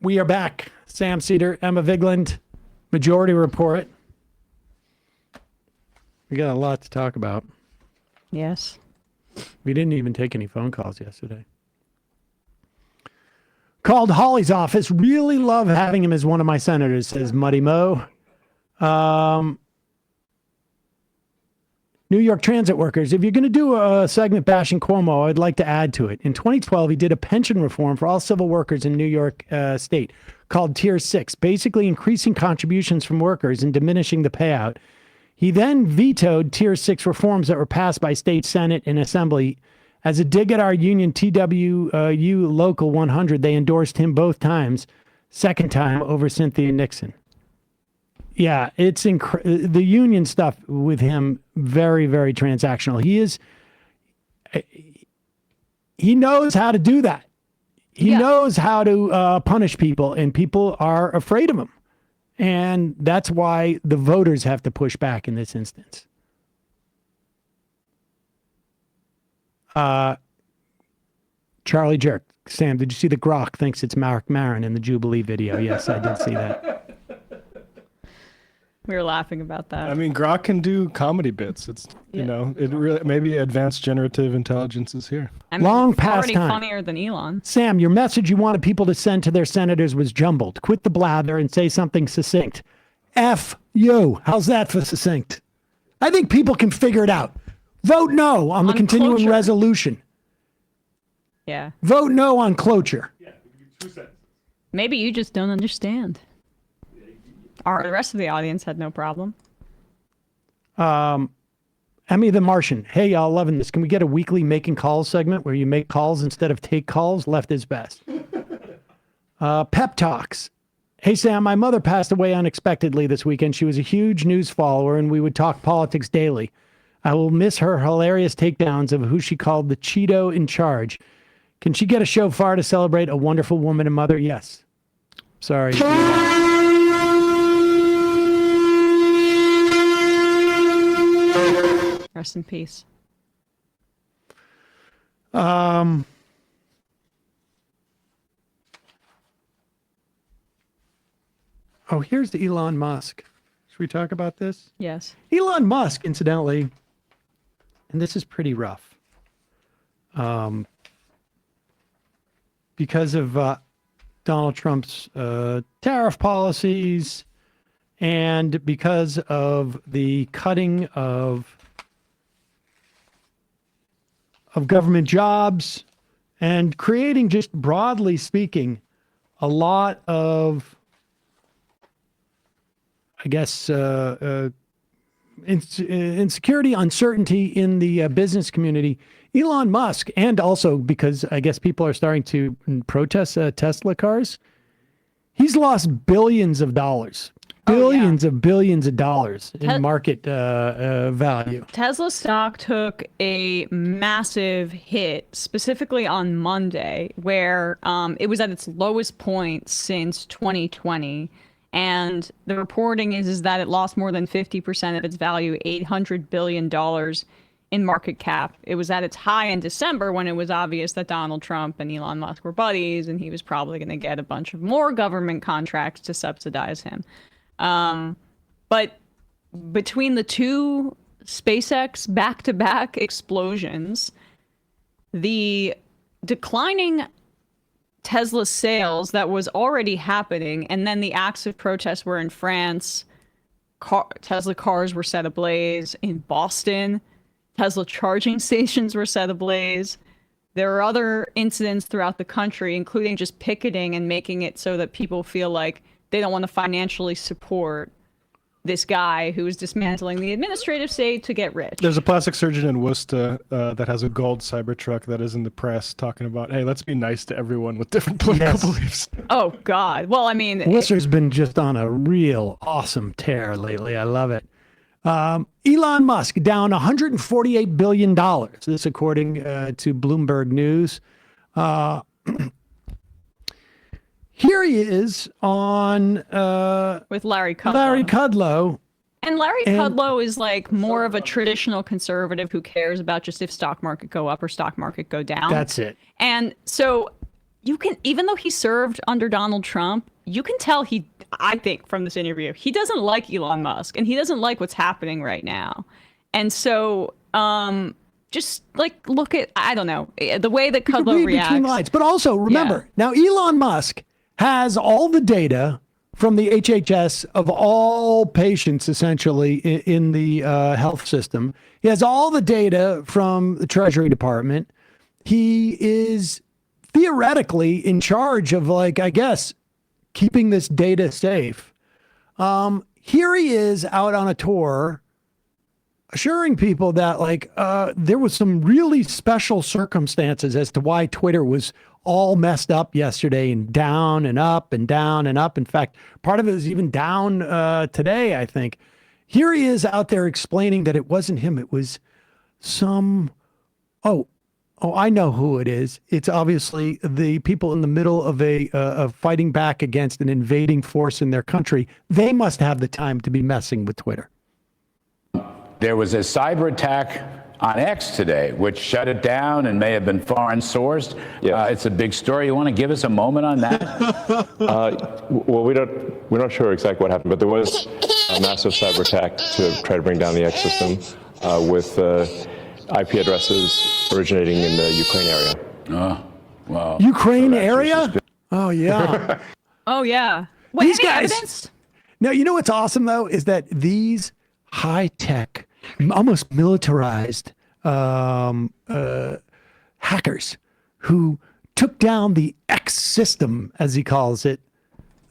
We are back. Sam Seder, Emma Vigeland, Majority Report. We got a lot to talk about. Yes. We didn't even take any phone calls yesterday. Called Hawley's office. Really love having him as one of my senators, says Muddy Mo. New York transit workers. If you're going to do a segment bashing Cuomo, I'd like to add to it. In 2012, he did a pension reform for all civil workers in New York State called Tier 6, basically increasing contributions from workers and diminishing the payout. He then vetoed Tier 6 reforms that were passed by state Senate and Assembly. As a dig at our union, TWU Local 100, they endorsed him both times, second time over Cynthia Nixon. Yeah, it's the union stuff with him, very, very transactional. He knows how to do that. He knows how to punish people, and people are afraid of him. And that's why the voters have to push back in this instance. Charlie Jerk. Sam, did you see the Grok thinks it's Mark Maron in the Jubilee video? Yes, I did see that. We were laughing about that. I mean, Grok can do comedy bits. It's, you know, it really, maybe advanced generative intelligence is here. I mean, Long it's past already time. funnier than Elon. Sam, your message you wanted people to send to their senators was jumbled. Quit the blather and say something succinct. F you. How's that for succinct? I think people can figure it out. Vote no on the continuing cloture. resolution. Yeah. Vote no on cloture. Yeah, 2 sentences. Maybe you just don't understand. The rest of the audience had no problem. Emmy the Martian. Hey, y'all, loving this. Can we get a weekly making calls segment where you make calls instead of take calls? Left is best. Pep Talks. Hey, Sam, my mother passed away unexpectedly this weekend. She was a huge news follower, and we would talk politics daily. I will miss her hilarious takedowns of who she called the Cheeto in charge. Can she get a shofar to celebrate a wonderful woman and mother? Yes. Sorry. Rest in peace. Oh, here's the Elon Musk. Should we talk about this? Yes. Elon Musk, incidentally, and this is pretty rough, because of Donald Trump's tariff policies and because of the cutting of government jobs and creating, just broadly speaking, a lot of, I guess, insecurity, uncertainty in the business community. Elon Musk, and also because I guess people are starting to protest Tesla cars, he's lost billions of dollars. Billions of dollars in market value. Tesla stock took a massive hit, specifically on Monday, where it was at its lowest point since 2020. And the reporting is that it lost more than 50% of its value, $800 billion in market cap. It was at its high in December when it was obvious that Donald Trump and Elon Musk were buddies, and he was probably going to get a bunch of more government contracts to subsidize him. But between the two SpaceX back-to-back explosions, the declining Tesla sales that was already happening, and then the acts of protest were in France, Tesla cars were set ablaze. In Boston, Tesla charging stations were set ablaze. There are other incidents throughout the country, including just picketing and making it so that people feel like they don't want to financially support this guy who is dismantling the administrative state to get rich. There's a plastic surgeon in Worcester that has a gold Cybertruck that is in the press talking about, hey, let's be nice to everyone with different political beliefs. Oh, God. Well, I mean... Worcester's been just on a real awesome tear lately. I love it. Elon Musk down $148 billion. This according to Bloomberg News. Here he is on with Larry Kudlow. Larry Kudlow. And Larry Kudlow is like more of a traditional conservative who cares about just if stock market go up or stock market go down. That's it. And so you can, even though he served under Donald Trump, you can tell I think from this interview, he doesn't like Elon Musk and he doesn't like what's happening right now. And so, just like look at, I don't know, the way that Kudlow reacts. Between lines. But also remember, now Elon Musk has all the data from the HHS of all patients essentially in the health system. He has all the data from the Treasury Department. He is theoretically in charge of, like, I guess, keeping this data safe. Here he is out on a tour assuring people that, like, there was some really special circumstances as to why Twitter was all messed up yesterday and down and up and down and up. In fact, part of it is even down today, I think. Here he is out there explaining that it wasn't him. It was some, oh, I know who it is. It's obviously the people in the middle of of fighting back against an invading force in their country. They must have the time to be messing with Twitter. There was a cyber attack on X today, which shut it down and may have been foreign sourced. Yes. It's a big story. You want to give us a moment on that? Well, we're not sure exactly what happened, but there was a massive cyber attack to try to bring down the X system with IP addresses originating in the Ukraine area. Oh, wow. Ukraine area? Oh, yeah. Oh, yeah. Wait, These any guys. evidence? Now, you know what's awesome, though, is that these high-tech, almost militarized hackers who took down the X system, as he calls it,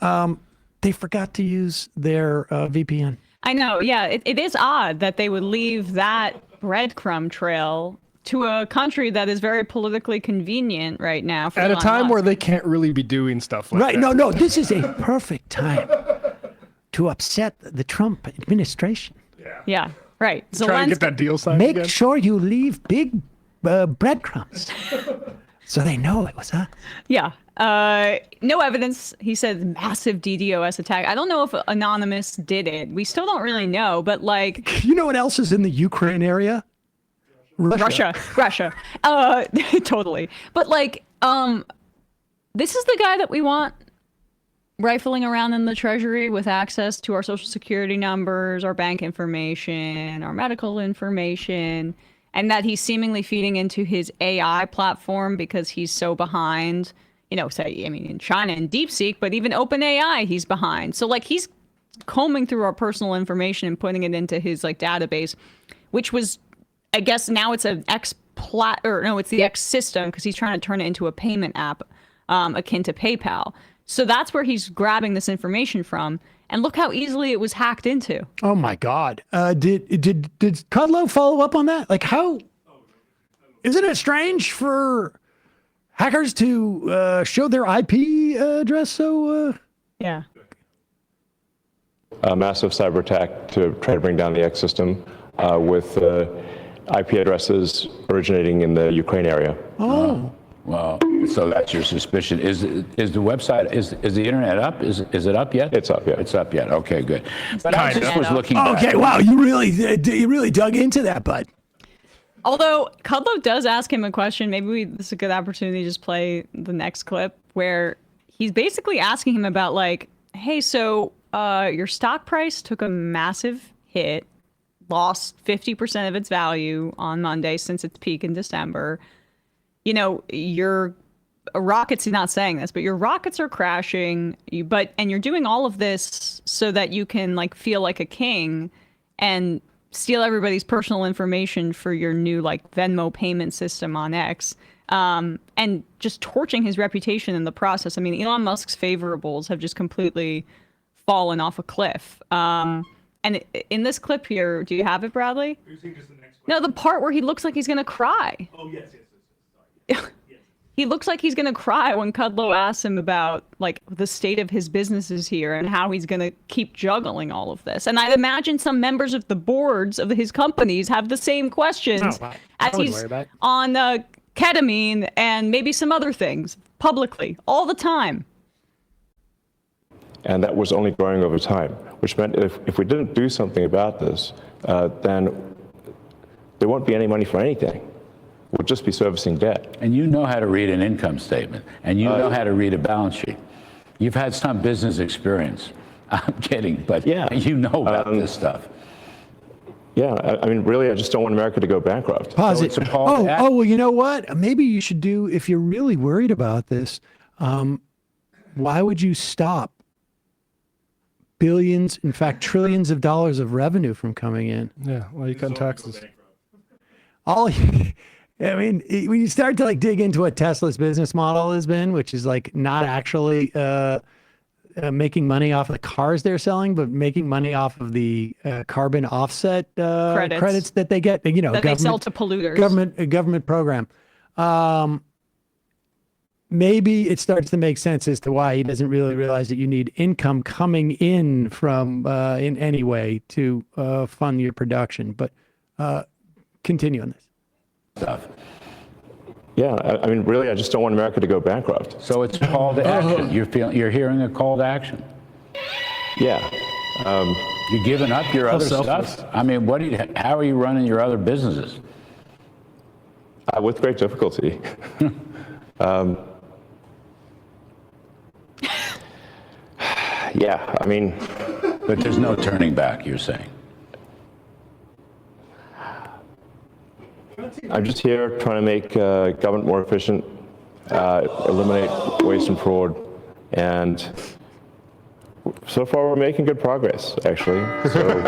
they forgot to use their VPN. I know. Yeah, it is odd that they would leave that breadcrumb trail to a country that is very politically convenient right now. For At a Elon time Musk. where they can't really be doing stuff like Right. that. No, this is a perfect time to upset the Trump administration. Yeah, right. Try and get that deal signed Make again. sure you leave big breadcrumbs so they know it was us. Yeah. No evidence. He said massive DDoS attack. I don't know if Anonymous did it. We still don't really know, but like You know what else is in the Ukraine area? Russia. Totally. But like, this is the guy that we want rifling around in the Treasury with access to our social security numbers, our bank information, our medical information, and that he's seemingly feeding into his AI platform because he's so behind, say, I mean, in China and DeepSeek, but even OpenAI, he's behind. So like he's combing through our personal information and putting it into his like database, which was, I guess now it's an it's the X system because he's trying to turn it into a payment app akin to PayPal. So that's where he's grabbing this information from. And look how easily it was hacked into. Oh my God! Did Kudlow follow up on that? Like, how isn't it strange for hackers to show their IP address? So Yeah. A massive cyber attack to try to bring down the X system with IP addresses originating in the Ukraine area. oh, Wow. So that's your suspicion. Is the website, is the internet up? Is it up yet? It's up, yeah. It's up yet. Okay, good. But I Kinda. just was looking back. okay. Wow, you really dug into that, bud. Although Kudlow does ask him a question, maybe this is a good opportunity to just play the next clip where he's basically asking him about like, hey, so your stock price took a massive hit, lost 50% of its value on Monday since its peak in December. Your rockets, he's not saying this, but your rockets are crashing, and you're doing all of this so that you can like feel like a king and steal everybody's personal information for your new like Venmo payment system on X, and just torching his reputation in the process. I mean, Elon Musk's favorables have just completely fallen off a cliff. And in this clip here, do you have it, Bradley? No, the part where he looks like he's going to cry. Oh, yes. He looks like he's going to cry when Kudlow asks him about like the state of his businesses here and how he's going to keep juggling all of this. And I'd imagine some members of the boards of his companies have the same questions as he's on ketamine and maybe some other things publicly all the time. And that was only growing over time, which meant if we didn't do something about this, then there won't be any money for anything. We'll just be servicing debt. And you know how to read an income statement, and you know how to read a balance sheet. You've had some business experience. I'm kidding, but Yeah. you know about this stuff. Yeah, I mean, really, I just don't want America to go bankrupt. Pause So it. it's a call to Well, you know what? Maybe you should do, if you're really worried about this, why would you stop billions, in fact, trillions of dollars of revenue from coming in? Yeah, well, you cut taxes. All, I mean, when you start to like dig into what Tesla's business model has been, which is like not actually making money off of the cars they're selling, but making money off of the carbon offset credits that they get. You know, that they sell to polluters. Government program. Maybe it starts to make sense as to why he doesn't really realize that you need income coming in from in any way to fund your production. But continue on this stuff. Yeah, I mean, really, I just don't want America to go bankrupt. So it's a call to action. You're hearing a call to action. Yeah. You're giving up your other selfless. stuff. I mean, how are you running your other businesses? With great difficulty. Yeah, I mean, But there's no turning back, you're saying. I'm just here trying to make government more efficient, eliminate waste and fraud, and so far we're making good progress, actually. So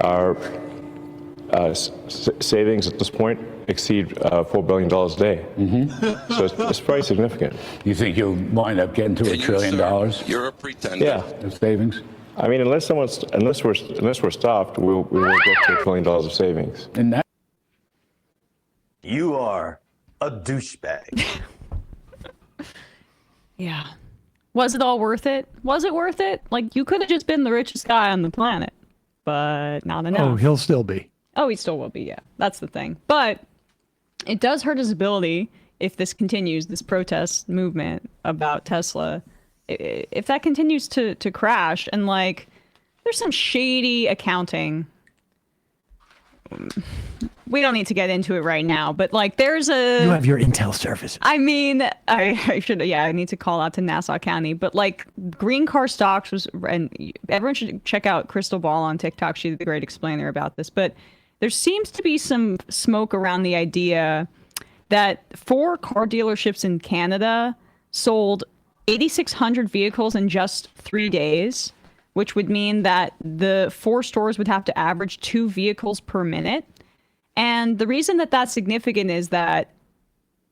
our savings at this point exceed $4 billion a day. Mm-hmm. So it's pretty significant. You think you'll wind up getting to $1 trillion You're a pretender. Yeah. of savings? I mean, unless we're stopped, we will get to $1 trillion of savings. And that You are a douchebag. Yeah. Was it all worth it? Was it worth it? Like, you could have just been the richest guy on the planet, but not enough. Oh, he'll still be. Oh, he still will be, yeah. That's the thing. But it does hurt his ability if this continues, this protest movement about Tesla. If that continues to crash, and like, there's some shady accounting. We don't need to get into it right now, but like, there's a. You have your intel service. I mean, I should, yeah, I need to call out to Nassau County, but like, green car stocks was, and everyone should check out Crystal Ball on TikTok. She's a great explainer about this, but there seems to be some smoke around the idea that 4 car dealerships in Canada sold 8,600 vehicles in just 3 days, which would mean that the 4 stores would have to average 2 vehicles per minute. And the reason that that's significant is that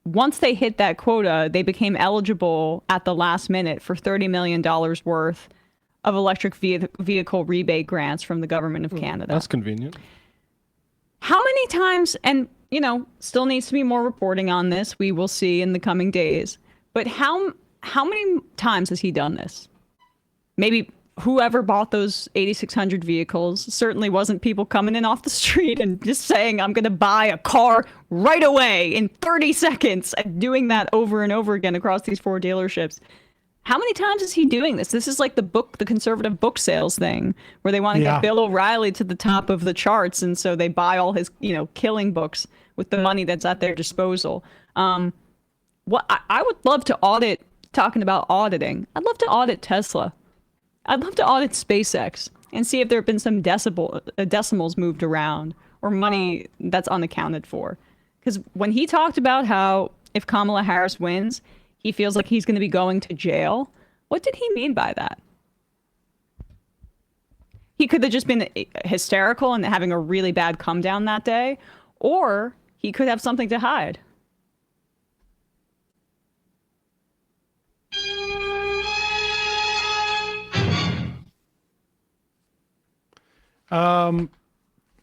once they hit that quota, they became eligible at the last minute for $30 million worth of electric vehicle rebate grants from the government of Canada. That's convenient. How many times, and you know, still needs to be more reporting on this, we will see in the coming days, but how many times has he done this? Maybe whoever bought those 8,600 vehicles certainly wasn't people coming in off the street and just saying, I'm going to buy a car right away in 30 seconds, and doing that over and over again across these 4 dealerships. How many times is he doing this? This is like the conservative book sales thing, where they want to get Bill O'Reilly to the top of the charts, and so they buy all his, killing books with the money that's at their disposal. What I would love to audit, talking about auditing, I'd love to audit Tesla. I'd love to audit SpaceX and see if there have been some decimals moved around or money that's unaccounted for. Because when he talked about how if Kamala Harris wins, he feels like he's going to be going to jail, what did he mean by that? He could have just been hysterical and having a really bad come down that day, or he could have something to hide.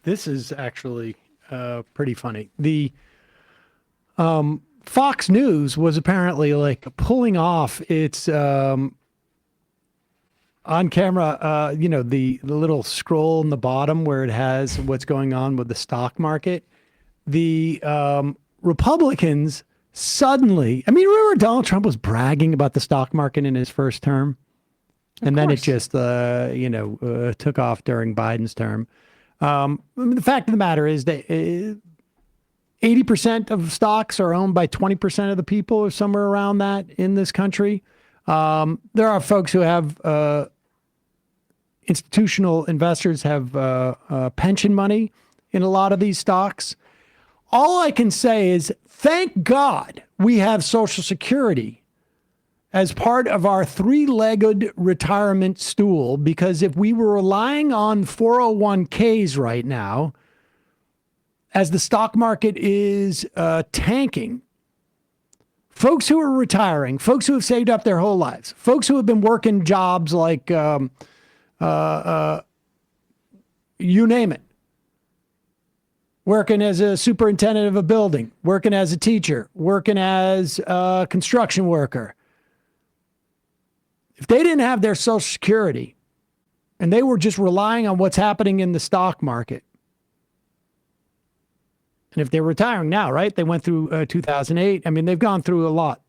This is actually pretty funny. The Fox News was apparently like pulling off its on camera, the little scroll in the bottom where it has what's going on with the stock market. The Republicans suddenly, I mean, remember Donald Trump was bragging about the stock market in his first term? And then it just, took off during Biden's term. The fact of the matter is that 80% of stocks are owned by 20% of the people, or somewhere around that in this country. There are folks who have institutional investors have pension money in a lot of these stocks. All I can say is thank God we have Social Security as part of our three-legged retirement stool, because if we were relying on 401ks right now, as the stock market is tanking, folks who are retiring, folks who have saved up their whole lives, folks who have been working jobs like you name it, working as a superintendent of a building, working as a teacher, working as a construction worker. If they didn't have their Social Security and they were just relying on what's happening in the stock market, and if they're retiring now, right? They went through 2008. I mean, they've gone through a lot.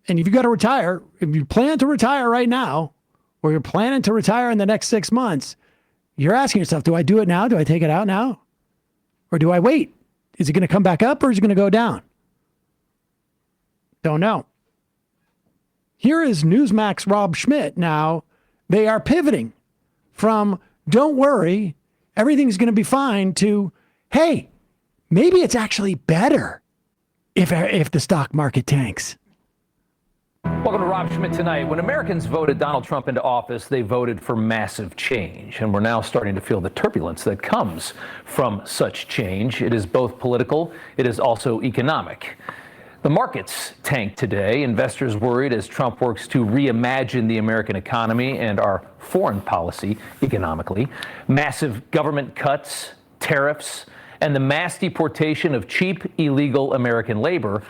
And if you got to retire, if you plan to retire right now, or you're planning to retire in the next 6 months, you're asking yourself, do I do it now? Do I take it out now? Or do I wait? Is it going to come back up or is it going to go down? Don't know. Here is Newsmax Rob Schmitt. Now, they are pivoting from don't worry, everything's going to be fine to, hey, maybe it's actually better if the stock market tanks. Welcome to Rob Schmitt Tonight. When Americans voted Donald Trump into office, they voted for massive change. And we're now starting to feel the turbulence that comes from such change. It is both political, it is also economic. The markets tanked today. Investors worried as Trump works to reimagine the American economy and our foreign policy economically. Massive government cuts, tariffs, and the mass deportation of cheap, illegal American labor.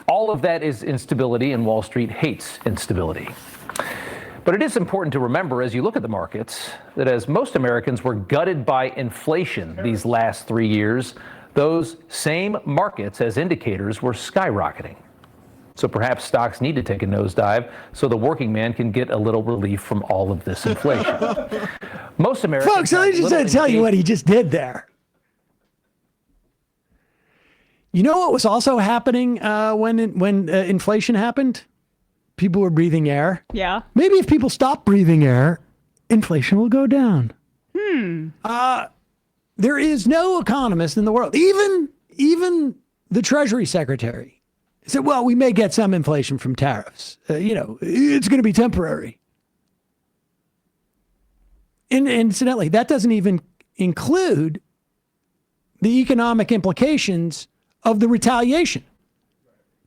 All of that is instability, and Wall Street hates instability. But it is important to remember as you look at the markets that as most Americans were gutted by inflation these last 3 years, those same markets as indicators were skyrocketing. So perhaps stocks need to take a nosedive so the working man can get a little relief from all of this inflation. Most Americans... Folks, let me just tell you what he just did there. You know what was also happening when inflation happened? People were breathing air. Yeah. Maybe if people stop breathing air, inflation will go down. There is no economist in the world, even the Treasury Secretary, said, well, we may get some inflation from tariffs. It's going to be temporary. And incidentally, that doesn't even include the economic implications of the retaliation.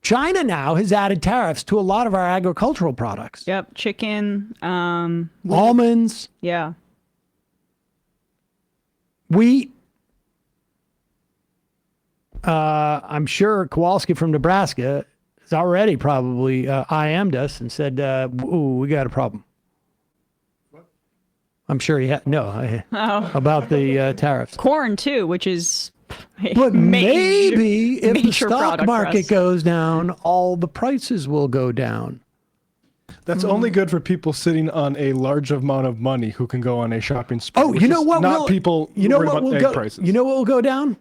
China now has added tariffs to a lot of our agricultural products. Yep. Chicken. Almonds. Yeah. Wheat. I'm sure Kowalski from Nebraska has already probably IM'd us and said, ooh, we got a problem. I'm sure he had. About the tariffs. Corn, too, which is... But maybe if the major stock product for market us. goes down, all the prices will go down. That's only good for people sitting on a large amount of money who can go on a shopping spree. Oh, you know what? Not people worried about egg prices. You know what will go down?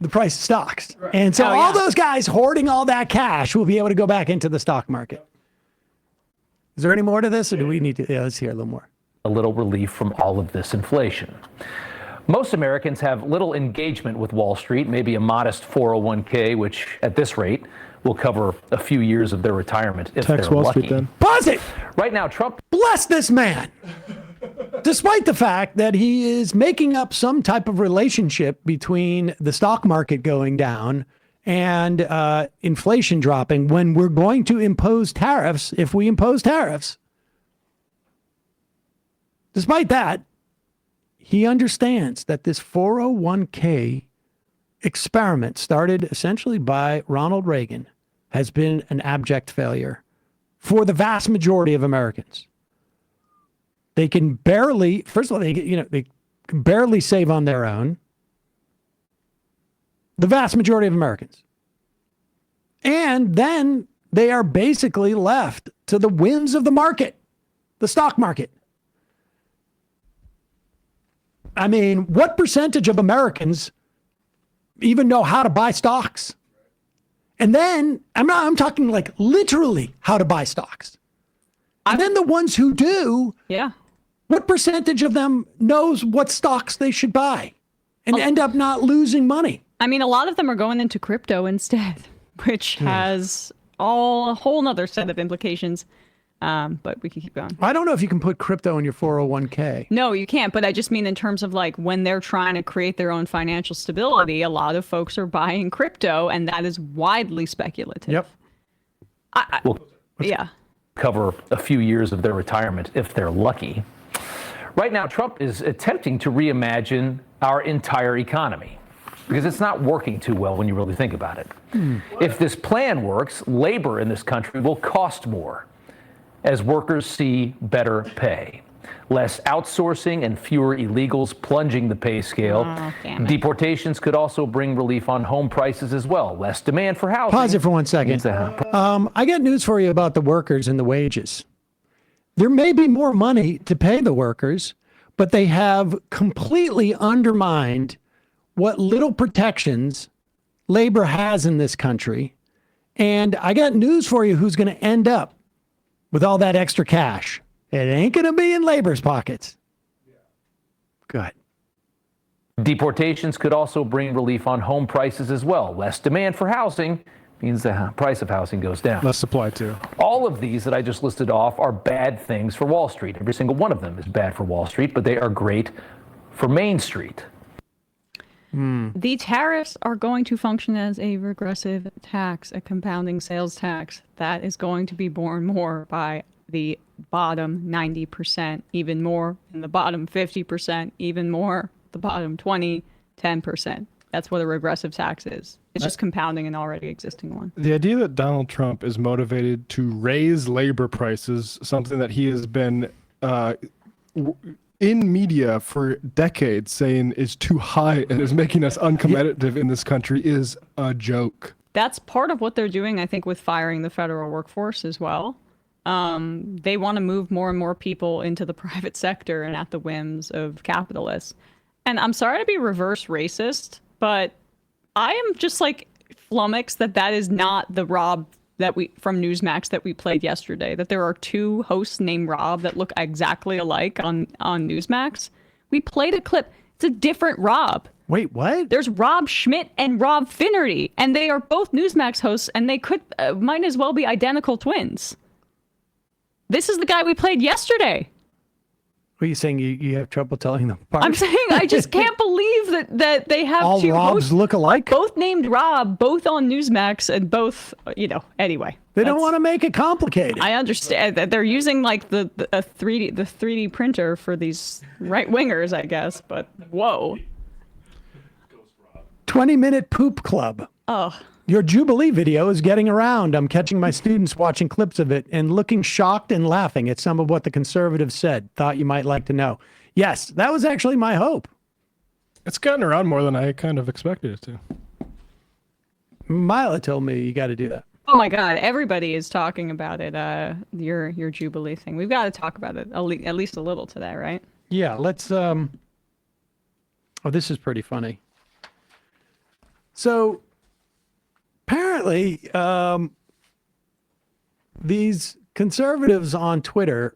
The price of stocks. Right. And so all those guys hoarding all that cash will be able to go back into the stock market. Is there any more to this, or do we need to? Yeah, let's hear a little more. A little relief from all of this inflation. Most Americans have little engagement with Wall Street, maybe a modest 401k, which at this rate will cover a few years of their retirement if they're Wall lucky. Street, then. Pause it! Right now, Trump... Bless this man! Despite the fact that he is making up some type of relationship between the stock market going down and inflation dropping when we're going to impose tariffs, if we impose tariffs. Despite that, he understands that this 401k experiment started essentially by Ronald Reagan has been an abject failure for the vast majority of Americans. They can barely, first of all, they can barely save on their own. The vast majority of Americans. And then they are basically left to the whims of the market, the stock market. I mean, what percentage of Americans even know how to buy stocks. And then I'm talking like literally how to buy stocks. And then the ones who do, Yeah. what percentage of them knows what stocks they should buy and end up not losing money? I mean, a lot of them are going into crypto instead, which has a whole nother set of implications. But we can keep going. I don't know if you can put crypto in your 401k. No, you can't. But I just mean in terms of like when they're trying to create their own financial stability, a lot of folks are buying crypto, and that is widely speculative. Yep. Yeah. Cover a few years of their retirement if they're lucky. Right now, Trump is attempting to reimagine our entire economy because it's not working too well when you really think about it. If this plan works, labor in this country will cost more as workers see better pay. Less outsourcing and fewer illegals plunging the pay scale. Oh, damn it. Deportations could also bring relief on home prices as well. Less demand for housing. Pause it for 1 second. I got news for you about the workers and the wages. There may be more money to pay the workers, but they have completely undermined what little protections labor has in this country. And I got news for you who's going to end up with all that extra cash. It ain't going to be in labor's pockets. Good. Deportations could also bring relief on home prices as well. Less demand for housing means the price of housing goes down. Less supply too. All of these that I just listed off are bad things for Wall Street. Every single one of them is bad for Wall Street, but they are great for Main Street. The tariffs are going to function as a regressive tax, a compounding sales tax that is going to be borne more by the bottom 90%, even more in the bottom 50%, even more the bottom 20, 10%. That's what a regressive tax is. It's just compounding an already existing one. The idea that Donald Trump is motivated to raise labor prices, something that he has been in media for decades saying is too high and is making us uncompetitive in this country, is a joke. That's part of what they're doing, I think, with firing the federal workforce as well. They want to move more and more people into the private sector and at the whims of capitalists. And I'm sorry to be reverse racist, but I am just like flummoxed that is not the Rob that we from Newsmax that we played yesterday. That there are two hosts named Rob that look exactly alike on Newsmax. We played a clip. It's a different Rob. Wait, what? There's Rob Schmitt and Rob Finnerty, and they are both Newsmax hosts, and they could might as well be identical twins. This is the guy we played yesterday. What are you saying? You have trouble telling them apart? I'm saying I just can't believe that they have all two Robs hosts, look alike. both named Rob, both on Newsmax, and both, anyway. They don't want to make it complicated. I understand that they're using like the 3D printer for these right wingers, I guess, but whoa. 20-minute poop club. Oh. Your Jubilee video is getting around. I'm catching my students watching clips of it and looking shocked and laughing at some of what the conservatives said. Thought you might like to know. Yes, that was actually my hope. It's gotten around more than I kind of expected it to. Mila told me you got to do that. Oh my God, everybody is talking about it. Your Jubilee thing. We've got to talk about it at least a little today, right? Yeah, let's oh, this is pretty funny. So apparently, these conservatives on Twitter,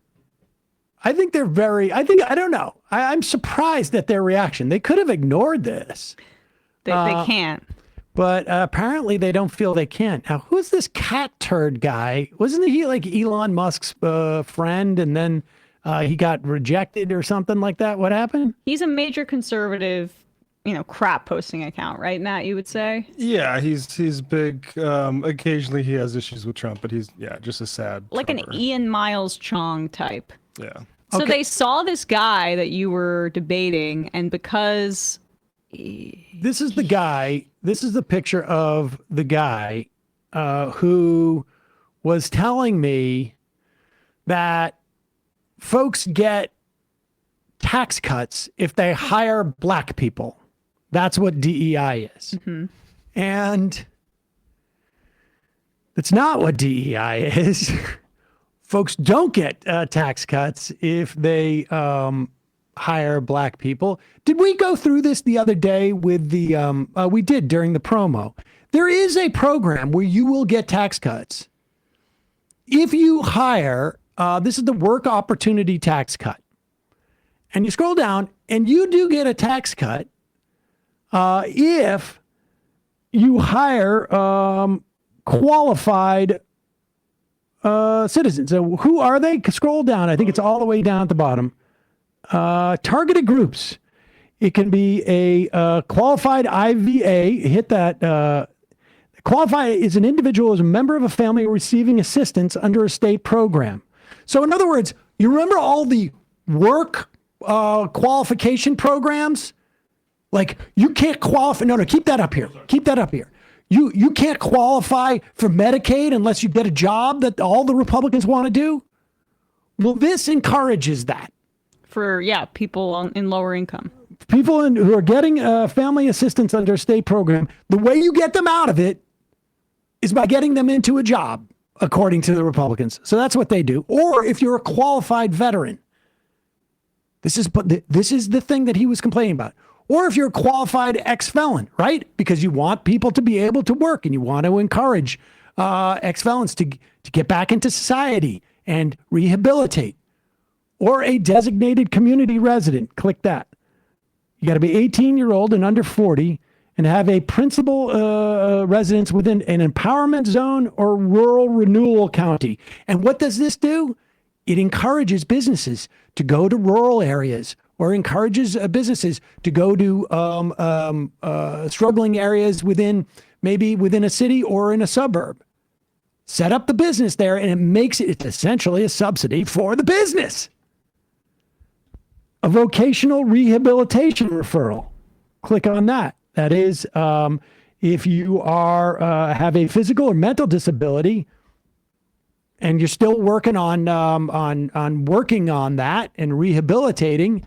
I don't know. I'm surprised at their reaction. They could have ignored this. They can't. But apparently they don't feel they can. Now, who's this cat turd guy? Wasn't he like Elon Musk's friend and then he got rejected or something like that? What happened? He's a major conservative, crap posting account, right, Matt, you would say? Yeah, he's big. Occasionally he has issues with Trump, but he's just a sad like Trumper. An Ian Miles Chong type. Yeah. So Okay. they saw this guy that you were debating, and because This is the guy. This is the picture of the guy who was telling me that folks get tax cuts if they hire black people. That's what DEI is. Mm-hmm. And that's not what DEI is. Folks don't get tax cuts if they hire black people. Did we go through this the other day with the, we did during the promo. There is a program where you will get tax cuts if you hire, this is the work opportunity tax cut. And you scroll down and you do get a tax cut if you hire qualified citizens. So who are they? Scroll down. I think it's all the way down at the bottom. Targeted groups. It can be a qualified IVA. Hit that. Qualified is an individual as a member of a family receiving assistance under a state program. So in other words, you remember all the work qualification programs? Like you can't qualify. No, keep that up here. Keep that up here. You can't qualify for Medicaid unless you get a job that all the Republicans want to do. Well, this encourages that. For, people in lower income. People who are getting family assistance under a state program, the way you get them out of it is by getting them into a job, according to the Republicans. So that's what they do. Or if you're a qualified veteran, this is the thing that he was complaining about. Or if you're a qualified ex-felon, right? Because you want people to be able to work and you want to encourage ex-felons to get back into society and rehabilitate. Or a designated community resident. Click that. You got to be 18-year-old and under 40 and have a principal residence within an empowerment zone or rural renewal county. And what does this do? It encourages businesses to go to rural areas or encourages businesses to go to struggling areas within a city or in a suburb. Set up the business there, and it makes it's essentially a subsidy for the business. A vocational rehabilitation referral. Click on that. That is, if you are have a physical or mental disability, and you're still working on working on that and rehabilitating,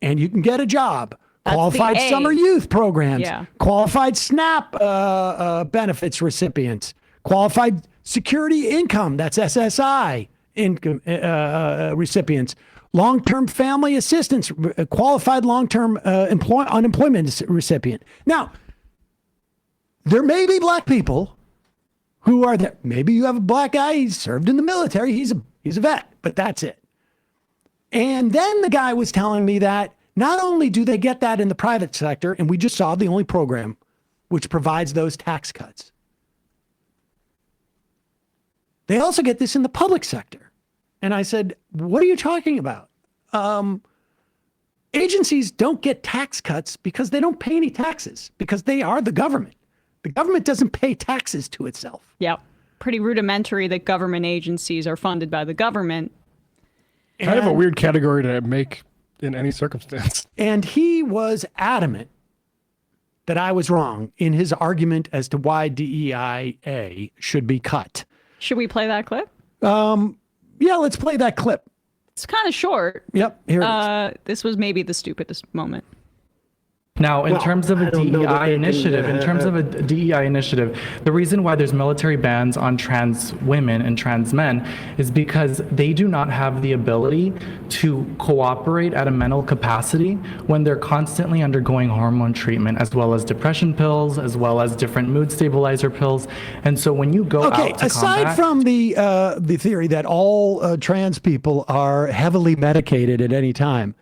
and you can get a job. That's qualified summer youth programs, qualified SNAP benefits recipients, qualified security income, that's SSI income recipients. Long-term family assistance, qualified long-term unemployment recipient. Now, there may be black people who are there. Maybe you have a black guy, he's served in the military, he's a vet, but that's it. And then the guy was telling me that not only do they get that in the private sector, and we just saw the only program which provides those tax cuts, they also get this in the public sector. And I said, what are you talking about? Agencies don't get tax cuts because they don't pay any taxes, because they are the government. The government doesn't pay taxes to itself. Yeah. Pretty rudimentary that government agencies are funded by the government. Kind of a weird category to make in any circumstance. And he was adamant that I was wrong in his argument as to why DEIA should be cut. Should we play that clip? Yeah, let's play that clip. It's kind of short. Yep, here it is. This was maybe the stupidest moment. Now, in terms of a DEI initiative, the reason why there's military bans on trans women and trans men is because they do not have the ability to cooperate at a mental capacity when they're constantly undergoing hormone treatment, as well as depression pills, as well as different mood stabilizer pills. And so when you go out to aside combat, from the theory that all trans people are heavily medicated at any time,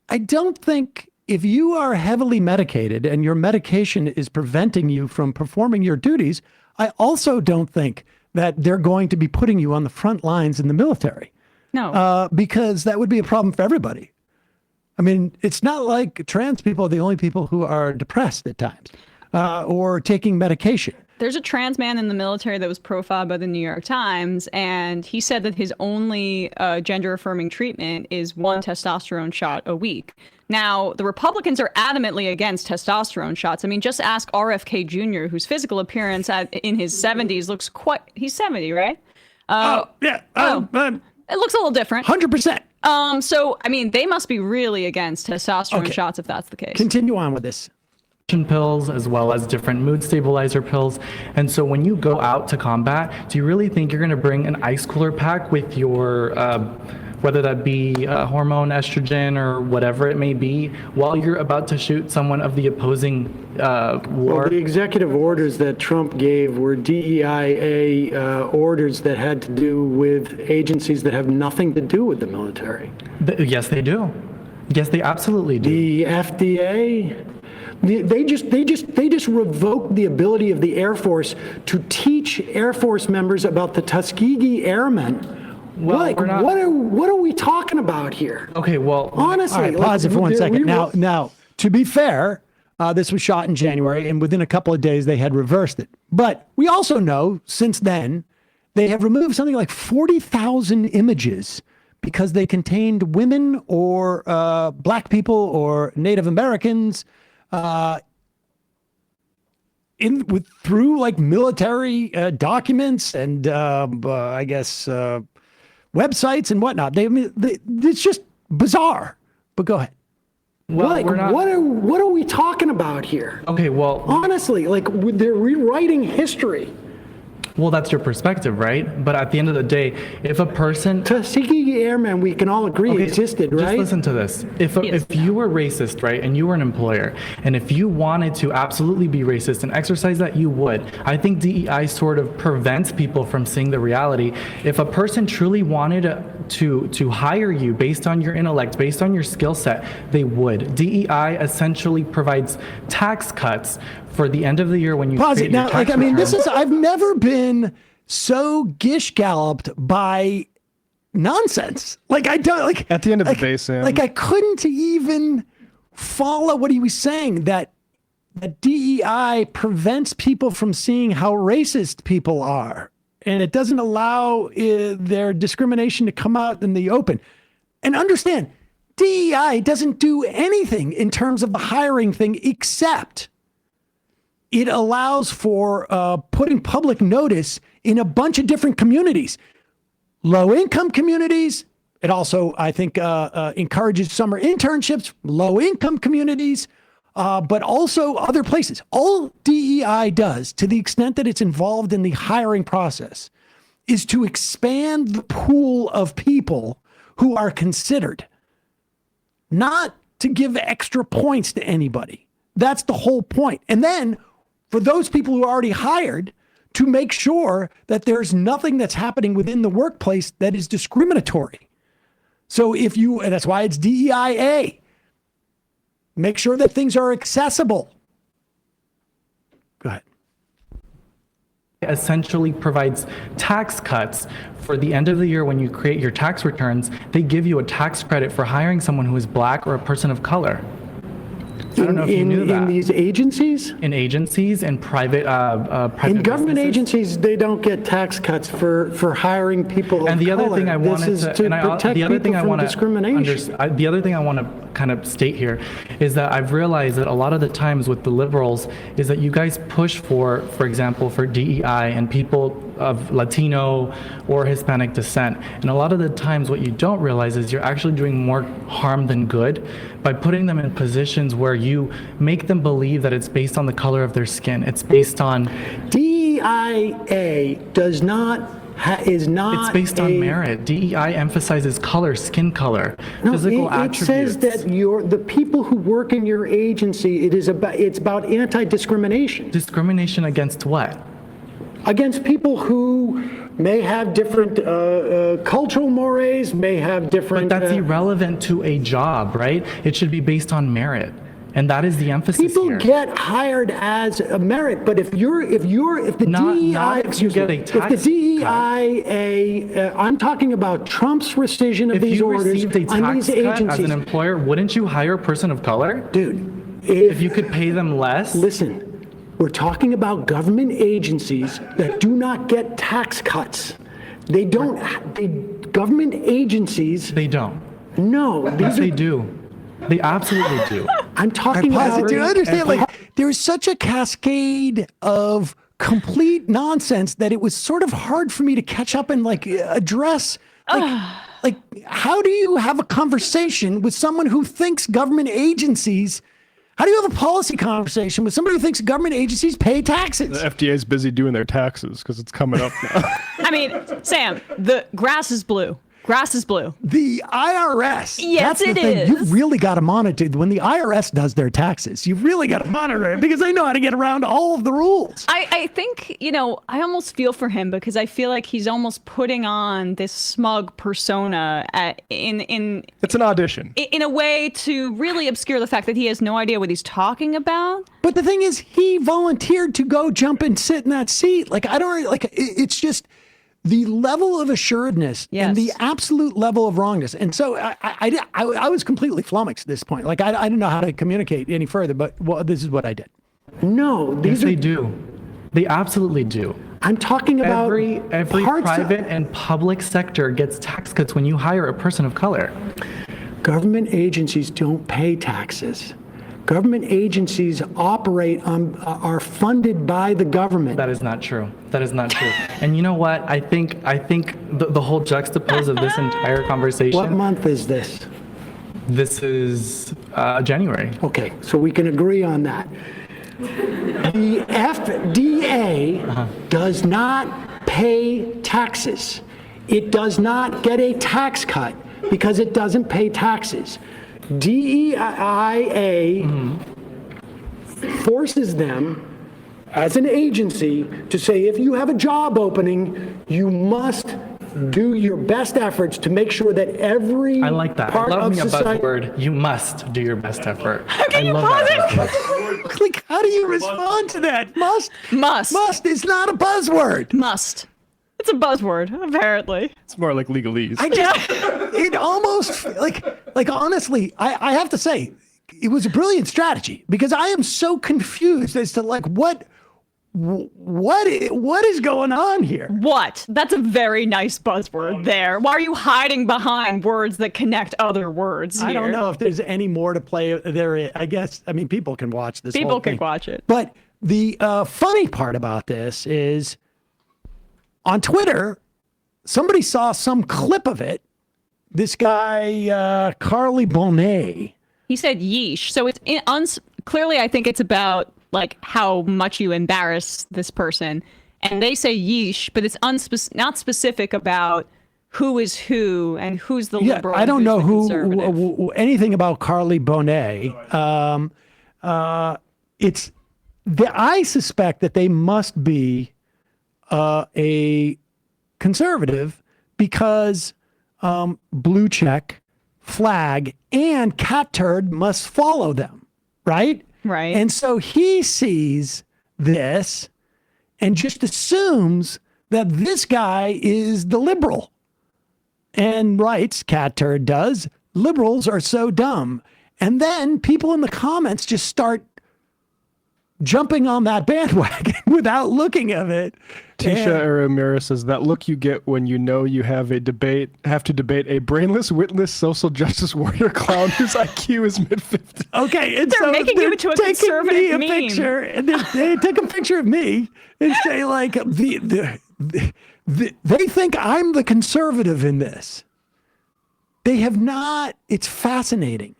I don't think if you are heavily medicated and your medication is preventing you from performing your duties, I also don't think that they're going to be putting you on the front lines in the military. No. Because that would be a problem for everybody. I mean, it's not like trans people are the only people who are depressed at times or taking medication. There's a trans man in the military that was profiled by the New York Times, and he said that his only gender-affirming treatment is one testosterone shot a week. Now, the Republicans are adamantly against testosterone shots. I mean, just ask RFK Jr., whose physical appearance in his 70s looks quite... He's 70, right? Yeah. It looks a little different. 100%. So, I mean, they must be really against testosterone shots if that's the case. Continue on with this. Pills, as well as different mood stabilizer pills. And so when you go out to combat, do you really think you're going to bring an ice cooler pack with your whether that be hormone, estrogen, or whatever it may be, while you're about to shoot someone of the opposing war. Well, the executive orders that Trump gave were DEIA orders that had to do with agencies that have nothing to do with the military. Yes, they do. Yes, they absolutely do. The FDA, they just revoked the ability of the Air Force to teach Air Force members about the Tuskegee Airmen. Well, Like, what are we talking about here? Okay, well, Honestly, all right, like, pause it it for one second. Now, to be fair, this was shot in January, and within a couple of days they had reversed it. But we also know since then they have removed something like 40,000 images because they contained women or black people or Native Americans through like military documents and I guess websites and whatnot. It's just bizarre. But go ahead. well, Like, we're not. what are we talking about here? Okay, well, Honestly, like they're rewriting history. well, that's your perspective, right? But at the end of the day, if a person Tuskegee Airmen, we can all agree Okay, existed, just right? listen to this. If you were racist, right, and you were an employer, and if you wanted to absolutely be racist and exercise that, you would. I think DEI sort of prevents people from seeing the reality. If a person truly wanted to hire you based on your intellect, based on your skill set, they would. DEI essentially provides tax cuts for the end of the year when you Pause create it your now. tax Like, I mean, return. I've never been so gish-galloped by nonsense. Like, I don't, like. At the end of the day, Sam. Like, I couldn't even follow what he was saying, that DEI prevents people from seeing how racist people are. And it doesn't allow their discrimination to come out in the open. And understand, DEI doesn't do anything in terms of the hiring thing, except it allows for putting public notice in a bunch of different communities. Low-income communities. It also, I think, encourages summer internships, low-income communities, but also other places. All DEI does, to the extent that it's involved in the hiring process, is to expand the pool of people who are considered, not to give extra points to anybody. That's the whole point. And then for those people who are already hired, to make sure that there's nothing that's happening within the workplace that is discriminatory. So and that's why it's DEIA. Make sure that things are accessible. Go ahead. Essentially provides tax cuts for the end of the year when you create your tax returns. They give you a tax credit for hiring someone who is black or a person of color. I don't know if you knew that. In these agencies? In agencies and private In government businesses. agencies, they don't get tax cuts for hiring people And of the other color. thing I wanted This is to, to protect the other thing people I from want to discrimination. the other thing I want to kind of state here is that I've realized that a lot of the times with the liberals is that you guys push for example, for DEI and people of Latino or Hispanic descent. And a lot of the times what you don't realize is you're actually doing more harm than good by putting them in positions where you make them believe that it's based on the color of their skin. It's based on DEIA does not is not. It's based on merit. DEI emphasizes color, skin color, physical it attributes. says that the people who work in your agency, it's about anti-discrimination. Discrimination against what? Against people who may have different cultural mores, may have different. But that's irrelevant to a job, right? It should be based on merit. And that is the emphasis People here. get hired as a merit, but if the DEI, if the DEIA, I'm talking about Trump's rescission of these orders received a on tax these cut as agencies. an employer, wouldn't you hire a person of color? Dude, If you could pay them less? listen, we're talking about government agencies that do not get tax cuts. They don't. Government agencies. They don't. No, Yes, these they are. do. They absolutely do. I'm talking about. Do you understand? Like, there's such a cascade of complete nonsense that it was sort of hard for me to catch up and like address. Like, how do you have a conversation with someone who thinks government agencies? How do you have a policy conversation with somebody who thinks government agencies pay taxes? The FDA is busy doing their taxes because it's coming up now. I mean, Sam, the grass is blue. Grass is blue. The IRS. Yes, that's the it thing. is. You've really got to monitor when the IRS does their taxes. You've really got to monitor it because they know how to get around all of the rules. I think, I almost feel for him because I feel like he's almost putting on this smug persona It's an audition. in a way to really obscure the fact that he has no idea what he's talking about. But the thing is, he volunteered to go jump and sit in that seat. Like, I don't like. It's just the level of assuredness and the absolute level of wrongness. And so I was completely flummoxed at this point. Like, I didn't know how to communicate any further. But this is what I did. No, They do. They absolutely do. I'm talking about every private and public sector gets tax cuts when you hire a person of color. Government agencies don't pay taxes. Government agencies are funded by the government. That is not true. That is not true. And you know what? I think the whole juxtapose of this entire conversation. What month is this? This is January. Okay, so we can agree on that. The FDA does not pay taxes. It does not get a tax cut because it doesn't pay taxes. DEIA forces them as an agency to say, if you have a job opening, you must do your best efforts to make sure that every I like that. part I love of me a society. buzzword. You must do your best effort. Can you love pause that. Like, how do you respond to that? Must is not a buzzword. Must. It's a buzzword, apparently. It's more like legalese. It almost like honestly, I have to say, it was a brilliant strategy because I am so confused as to like what is going on here. What? That's a very nice buzzword there. Why are you hiding behind words that connect other words here? I don't know if there's any more to play there. I guess, I mean, people can watch this. People whole can thing. watch it. But the funny part about this is on Twitter, somebody saw some clip of it. This guy, Carly Bonet. He said yeesh. So it's clearly, I think it's about like how much you embarrass this person. And they say yeesh, but it's not specific about who is who and who's the liberal. I don't know who anything about Carly Bonet. I suspect that they must be a conservative because blue check, flag, and cat turd must follow them, right? Right. And so he sees this and just assumes that this guy is the liberal and writes, cat turd does, liberals are so dumb. And then people in the comments just start jumping on that bandwagon without looking at it. Tisha Aramira says that look you get when you know you have to debate a brainless, witless social justice warrior clown whose IQ is mid-50s. Okay, and They're making you into a conservative meme. Picture, and they took a picture of me and say like they think I'm the conservative in this. They have not. It's fascinating.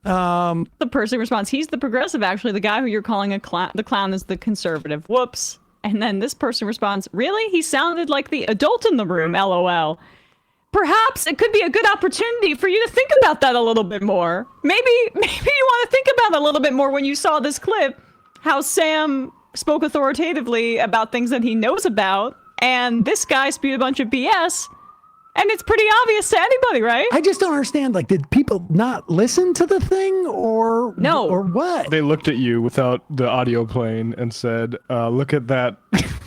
The person responds, he's the progressive, actually. The guy who you're calling the clown is the conservative. Whoops. And then this person responds, really? He sounded like the adult in the room, LOL. Perhaps it could be a good opportunity for you to think about that a little bit more. Maybe you want to think about it a little bit more when you saw this clip, how Sam spoke authoritatively about things that he knows about, and this guy spewed a bunch of BS. And it's pretty obvious to anybody, right? I just don't understand. Like, did people not listen to the thing or no, or what? They looked at you without the audio playing and said, look at that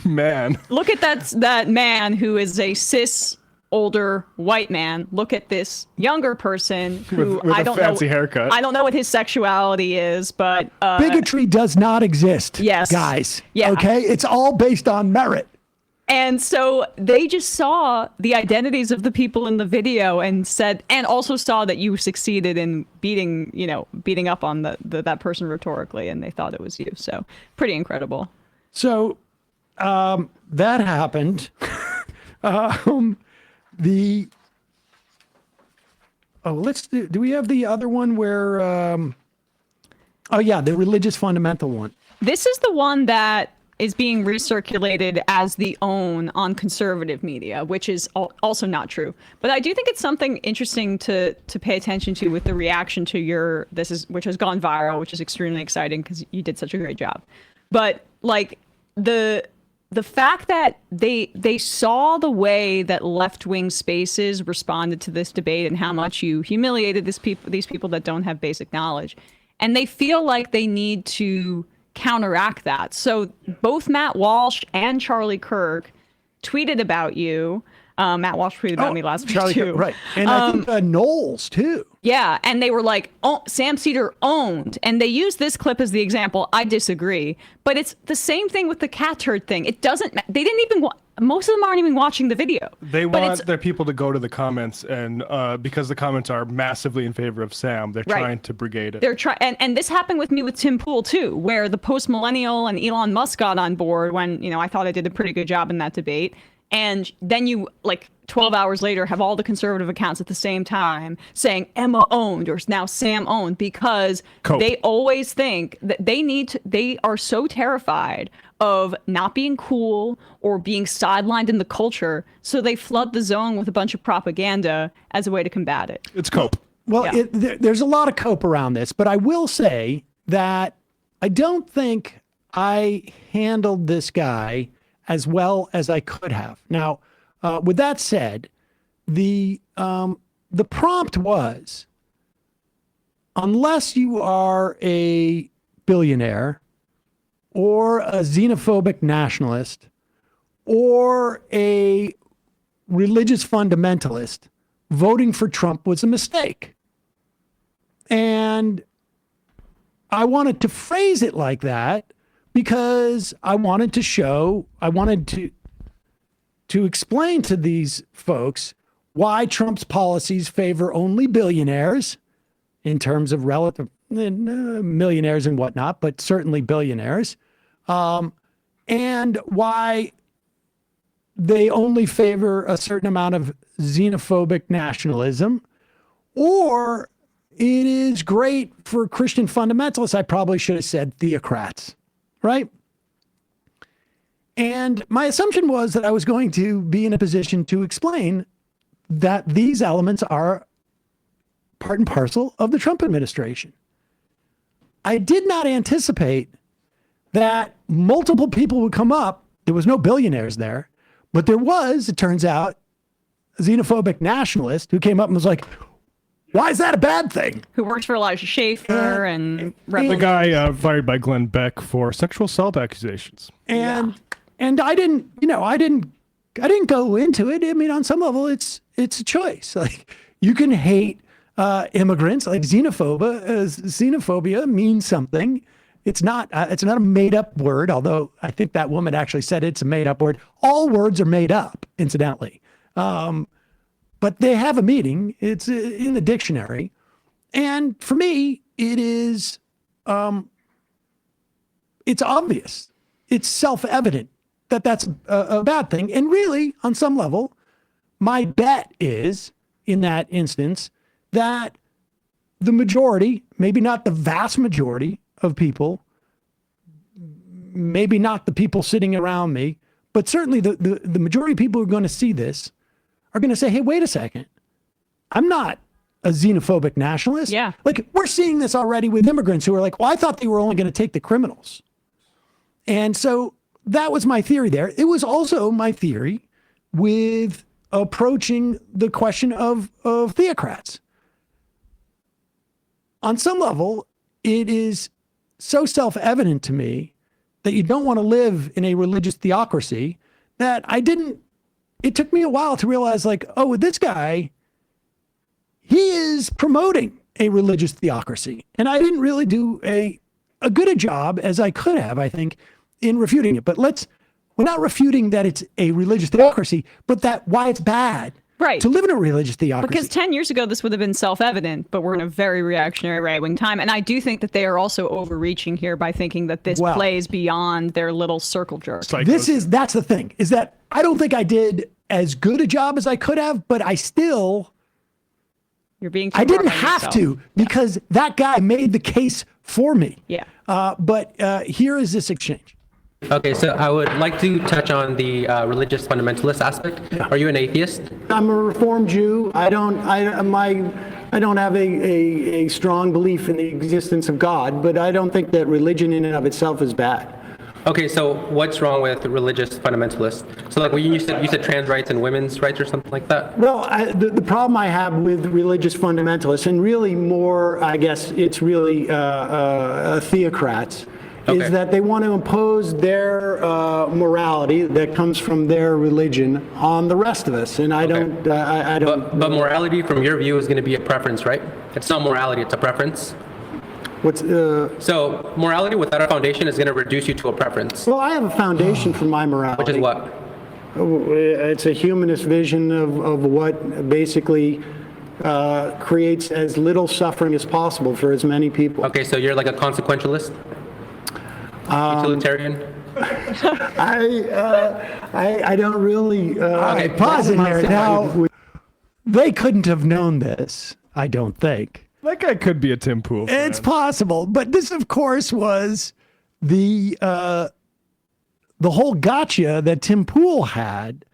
man. Look at that man who is a cis older white man. Look at this younger person who with I don't a fancy know. Haircut. I don't know what his sexuality is, but bigotry does not exist. Yes, guys. Yeah. Okay, it's all based on merit. And so they just saw the identities of the people in the video and said, and also saw that you succeeded in beating up on that person rhetorically, and they thought it was you. So pretty incredible. So that happened. Let's do we have the other one where the religious fundamental one. This is the one that is being recirculated as the own on conservative media, which is also not true. But I do think it's something interesting to pay attention to with the reaction to which has gone viral, which is extremely exciting because you did such a great job. But like the fact that they saw the way that left-wing spaces responded to this debate and how much you humiliated these people that don't have basic knowledge, and they feel like they need to counteract that. So both Matt Walsh and Charlie Kirk tweeted about you. Matt Walsh tweeted about me last week too. Right. And I think Knowles too. Yeah. And they were like, oh, Sam Seder owned. And they used this clip as the example. I disagree. But it's the same thing with the cat turd thing. It doesn't, they didn't even, most of them aren't even watching the video. They want their people to go to the comments, and because the comments are massively in favor of Sam, they're trying to brigade it. They're trying, and this happened with me with Tim Pool too, where the post-millennial and Elon Musk got on board when, I thought I did a pretty good job in that debate. And then you, like 12 hours later, have all the conservative accounts at the same time saying Emma owned or now Sam owned, because they always think that they are so terrified of not being cool or being sidelined in the culture. So they flood the zone with a bunch of propaganda as a way to combat it. It's cope. Well, there's a lot of cope around this, but I will say that I don't think I handled this guy as well as I could have. Now, with that said, the prompt was, unless you are a billionaire or a xenophobic nationalist or a religious fundamentalist, voting for Trump was a mistake. And I wanted to phrase it like that because I wanted to explain to these folks why Trump's policies favor only billionaires in terms of relative millionaires and whatnot, but certainly billionaires, and why they only favor a certain amount of xenophobic nationalism, or it is great for Christian fundamentalists. I probably should have said theocrats. Right? And my assumption was that I was going to be in a position to explain that these elements are part and parcel of the Trump administration. I did not anticipate that multiple people would come up. There was no billionaires there, but there was, it turns out, a xenophobic nationalist who came up and was like, why is that a bad thing? Who works for Elijah Schaefer and the guy fired by Glenn Beck for sexual assault accusations. And I didn't go into it. I mean, on some level, it's a choice. Like, you can hate immigrants. Like xenophobia means something. It's not a made up word, although I think that woman actually said it's a made up word. All words are made up, incidentally. But they have a meaning. It's in the dictionary. And for me, it is, it's obvious. It's self-evident that that's a bad thing. And really, on some level, my bet is, in that instance, that the majority, maybe not the vast majority of people, maybe not the people sitting around me, but certainly the majority of people who are going to see this are going to say, hey, wait a second. I'm not a xenophobic nationalist. Yeah. Like, we're seeing this already with immigrants who are like, well, I thought they were only going to take the criminals. And so that was my theory there. It was also my theory with approaching the question of theocrats. On some level, it is so self-evident to me that you don't want to live in a religious theocracy that it took me a while to realize, like, oh, with this guy, he is promoting a religious theocracy. And I didn't really do a good a job as I could have, I think, in refuting it. But we're not refuting that it's a religious theocracy, but that why it's bad to live in a religious theocracy. Because 10 years ago, this would have been self-evident, but we're in a very reactionary right-wing time. And I do think that they are also overreaching here by thinking that this plays beyond their little circle jerk. That's the thing, is that I don't think I did as good a job as I could have, but I still... I didn't have to, because that guy made the case for me. Yeah. But here is this exchange. Okay, so I would like to touch on the religious fundamentalist aspect. Are you an atheist? I'm a Reformed Jew. I don't have a strong belief in the existence of God, but I don't think that religion in and of itself is bad. Okay, so what's wrong with religious fundamentalists? So like when you said trans rights and women's rights or something like that? Well, the problem I have with religious fundamentalists, and really more, I guess it's really theocrats, Okay. is that they want to impose their morality that comes from their religion on the rest of us, and I don't. But morality, from your view, is going to be a preference, right? It's not morality; it's a preference. So morality without a foundation is going to reduce you to a preference. Well, I have a foundation for my morality. Which is what? It's a humanist vision of what basically creates as little suffering as possible for as many people. Okay, so you're like a consequentialist? Utilitarian? I don't really. Okay, pause in there now. They couldn't have known this, I don't think. That guy could be a Tim Pool fan. It's possible, but this, of course, was the whole gotcha that Tim Pool had.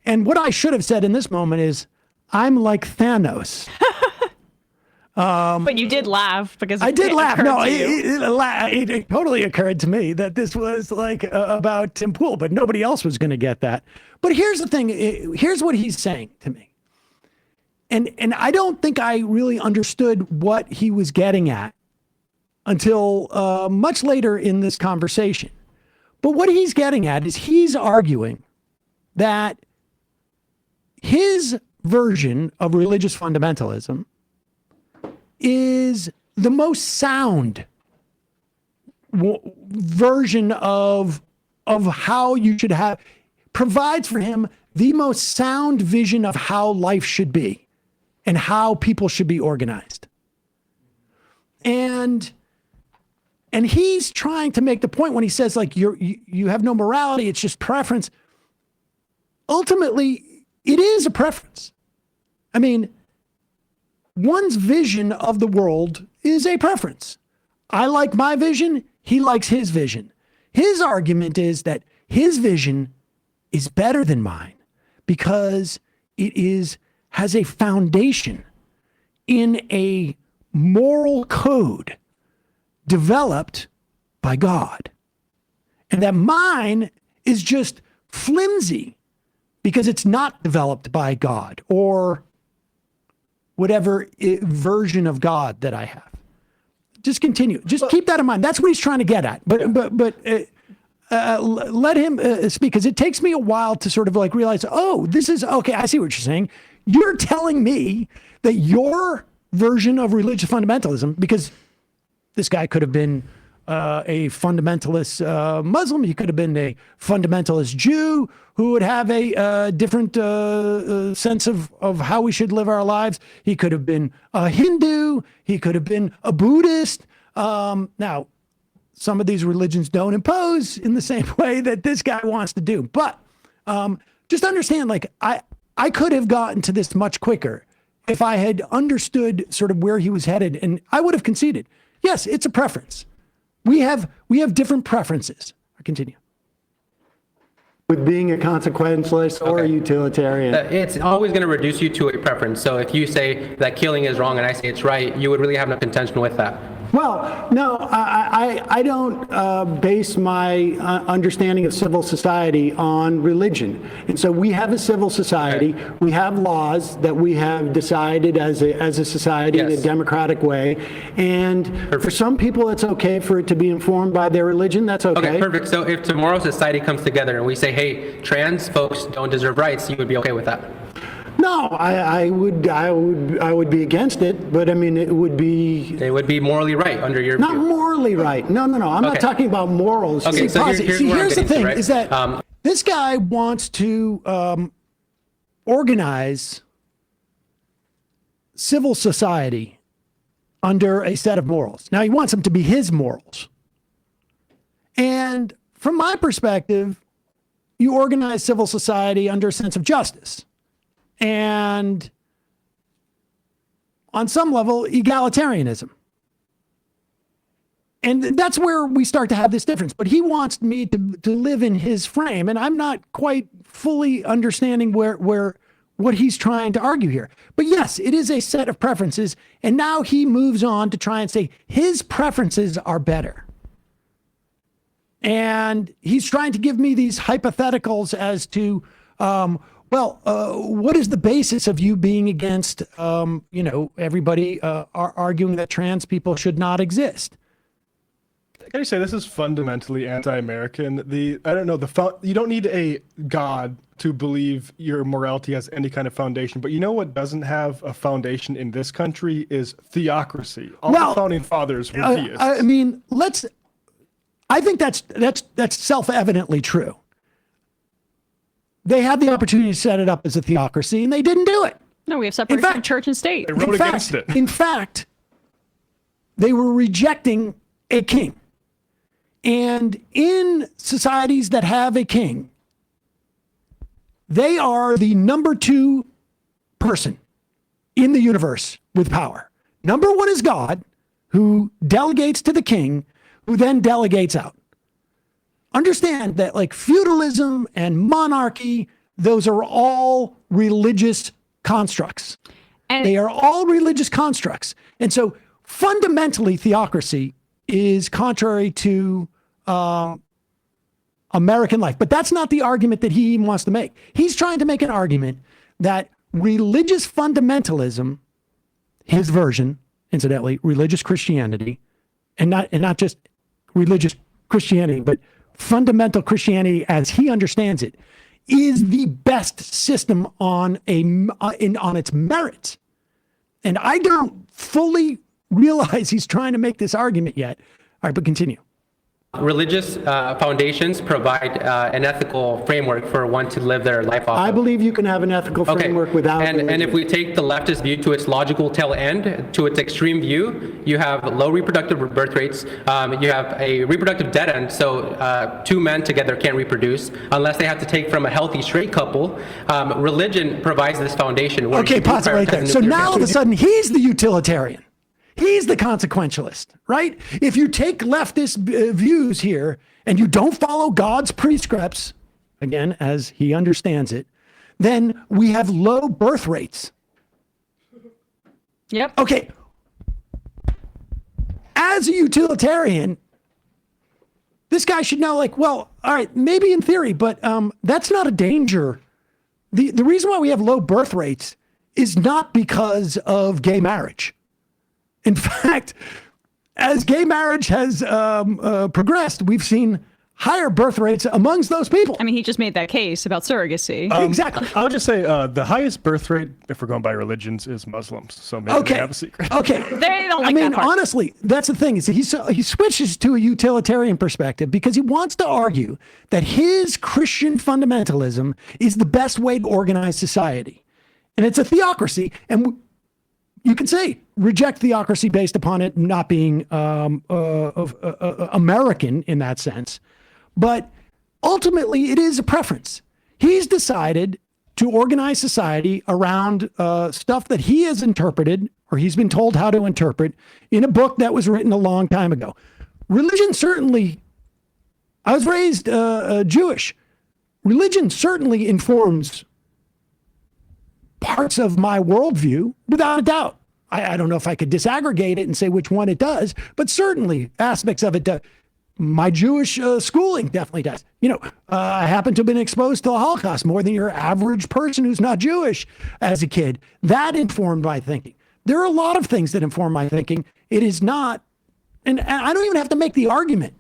And what I should have said in this moment is, I'm like Thanos. But you did laugh because I did laugh. No, it it totally occurred to me that this was like about Tim Pool, but nobody else was going to get that. But here's the thing. Here's what he's saying to me. And I don't think I really understood what he was getting at until much later in this conversation. But what he's getting at is he's arguing that his version of religious fundamentalism is the most sound version of how you should have, provides for him the most sound vision of how life should be and how people should be organized. And he's trying to make the point when he says, like, you have no morality, it's just preference. Ultimately, it is a preference. I mean, one's vision of the world is a preference. I like my vision, he likes his vision. His argument is that his vision is better than mine because it has a foundation in a moral code developed by God. And that mine is just flimsy because it's not developed by God or whatever version of God that I have. Just continue. Just keep that in mind. That's what he's trying to get at. But let him speak, because it takes me a while to sort of like realize, oh, this is, okay, I see what you're saying. You're telling me that your version of religious fundamentalism, because this guy could have been a fundamentalist Muslim, he could have been a fundamentalist Jew who would have a different sense of how we should live our lives. He could have been a Hindu. He could have been a Buddhist. Now, some of these religions don't impose in the same way that this guy wants to do. But just understand, like, I could have gotten to this much quicker if I had understood sort of where he was headed, and I would have conceded. Yes, it's a preference. We have different preferences. Continue. With being a consequentialist or a utilitarian. It's always going to reduce you to a preference. So if you say that killing is wrong and I say it's right, you would really have no contention with that. Well, no, I don't base my understanding of civil society on religion. And so we have a civil society. Okay. We have laws that we have decided as a society in a democratic way. And for some people, it's okay for it to be informed by their religion. That's okay. Okay, perfect. So if tomorrow society comes together and we say, hey, trans folks don't deserve rights, you would be okay with that? No, I would be against it, but I mean, it would be morally right under your not view. Morally right. No. I'm not talking about morals. Okay, so here's the thing: is that this guy wants to organize civil society under a set of morals. Now he wants them to be his morals, and from my perspective, you organize civil society under a sense of justice. And on some level, egalitarianism. And that's where we start to have this difference. But he wants me to live in his frame, and I'm not quite fully understanding what he's trying to argue here. But yes, it is a set of preferences, and now he moves on to try and say his preferences are better. And he's trying to give me these hypotheticals as to, what is the basis of you being against, everybody arguing that trans people should not exist? Can I say this is fundamentally anti-American? You don't need a God to believe your morality has any kind of foundation. But you know what doesn't have a foundation in this country is theocracy. All the founding fathers were theists. I think that's self-evidently true. They had the opportunity to set it up as a theocracy, and they didn't do it. No, we have separation of church and state. They wrote against it. In fact, they were rejecting a king. And in societies that have a king, they are the number 2 person in the universe with power. Number 1 is God, who delegates to the king, who then delegates out. Understand that like feudalism and monarchy, those are all religious constructs. And they are all religious constructs. And so fundamentally, theocracy is contrary to American life. But that's not the argument that he even wants to make. He's trying to make an argument that religious fundamentalism, his version, incidentally, religious Christianity, and not just religious Christianity, but fundamental Christianity as he understands it, is the best system on its merits. And I don't fully realize he's trying to make this argument yet. All right, but continue. Religious foundations provide an ethical framework for one to live their life off I of. believe you can have an ethical framework without And if we take the leftist view to its logical tail end, to its extreme view, you have low reproductive birth rates, you have a reproductive dead end, so 2 men together can't reproduce unless they have to take from a healthy straight couple. Religion provides this foundation. Okay, pause it right there. So now all of a sudden he's the utilitarian. He's the consequentialist, right? If you take leftist views here and you don't follow God's prescripts, again, as he understands it, then we have low birth rates. Yep. Okay. As a utilitarian, this guy should know, like, well, all right, maybe in theory, but that's not a danger. The reason why we have low birth rates is not because of gay marriage. In fact, as gay marriage has progressed, we've seen higher birth rates amongst those people. I mean, he just made that case about surrogacy. Exactly. I'll just say the highest birth rate, if we're going by religions, is Muslims. So maybe they have a secret. Okay. They don't like that part. Honestly, that's the thing. Is he switches to a utilitarian perspective because he wants to argue that his Christian fundamentalism is the best way to organize society. And it's a theocracy. And you can say reject theocracy based upon it not being American in that sense. But ultimately, it is a preference. He's decided to organize society around stuff that he has interpreted, or he's been told how to interpret, in a book that was written a long time ago. Religion certainly, I was raised Jewish. Religion certainly informs parts of my worldview, without a doubt. I don't know if I could disaggregate it and say which one it does, but certainly aspects of it do. My Jewish schooling definitely does. I happen to have been exposed to the Holocaust more than your average person who's not Jewish as a kid. That informed my thinking. There are a lot of things that inform my thinking. It is not, and I don't even have to make the argument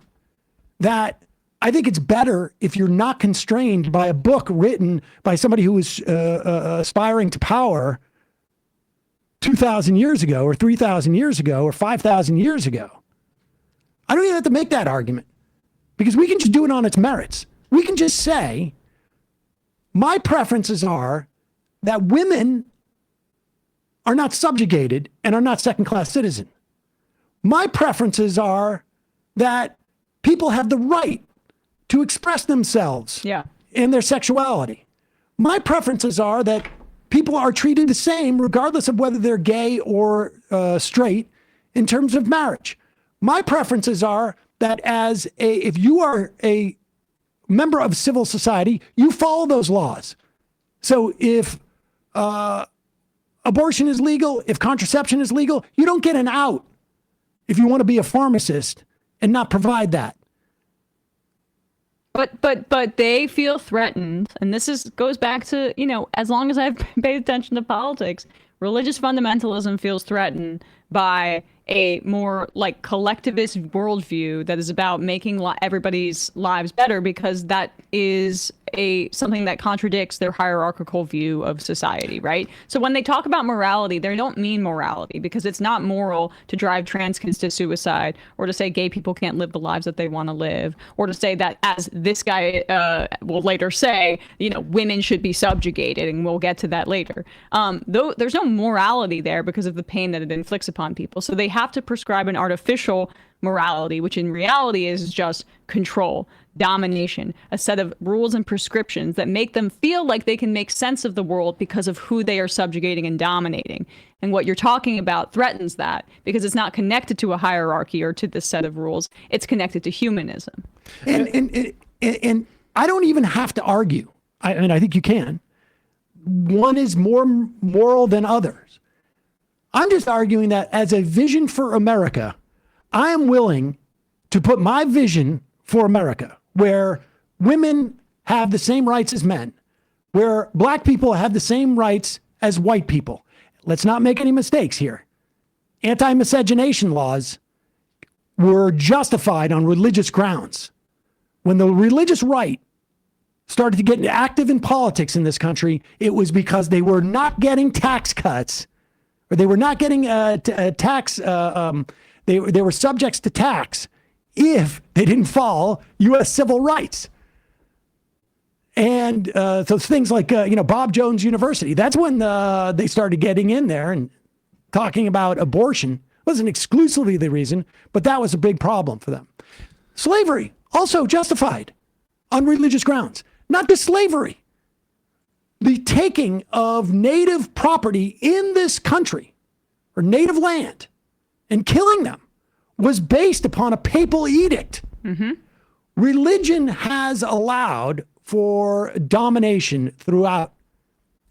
that I think it's better if you're not constrained by a book written by somebody who was aspiring to power 2,000 years ago or 3,000 years ago or 5,000 years ago. I don't even have to make that argument because we can just do it on its merits. We can just say, my preferences are that women are not subjugated and are not second-class citizen. My preferences are that people have the right to express themselves in their sexuality. My preferences are that people are treated the same regardless of whether they're gay or straight in terms of marriage. My preferences are that if you are a member of civil society, you follow those laws. So if abortion is legal, if contraception is legal, you don't get an out if you want to be a pharmacist and not provide that. But they feel threatened, and this goes back to, as long as I've paid attention to politics, religious fundamentalism feels threatened by a more like collectivist worldview that is about making everybody's lives better, because that is something that contradicts their hierarchical view of society, right? So when they talk about morality, they don't mean morality, because it's not moral to drive trans kids to suicide, or to say gay people can't live the lives that they want to live, or to say that, as this guy will later say, women should be subjugated, and we'll get to that later. Though there's no morality there because of the pain that it inflicts upon people. So they have to prescribe an artificial morality, which in reality is just control, domination, a set of rules and prescriptions that make them feel like they can make sense of the world because of who they are subjugating and dominating. And what you're talking about threatens that, because it's not connected to a hierarchy or to this set of rules. It's connected to humanism. And I don't even have to argue. I think you can. One is more moral than others. I'm just arguing that as a vision for America, I am willing to put my vision for America, where women have the same rights as men, where black people have the same rights as white people. Let's not make any mistakes here. Anti-miscegenation laws were justified on religious grounds. When the religious right started to get active in politics in this country, it was because they were not getting tax cuts, or they were not getting tax. They were subjects to tax if they didn't follow U.S. civil rights. And so things like, Bob Jones University, that's when they started getting in there and talking about abortion. It wasn't exclusively the reason, but that was a big problem for them. Slavery, also justified on religious grounds. Not just slavery. The taking of native property in this country, or native land, and killing them, was based upon a papal edict. Mm-hmm. Religion has allowed for domination throughout.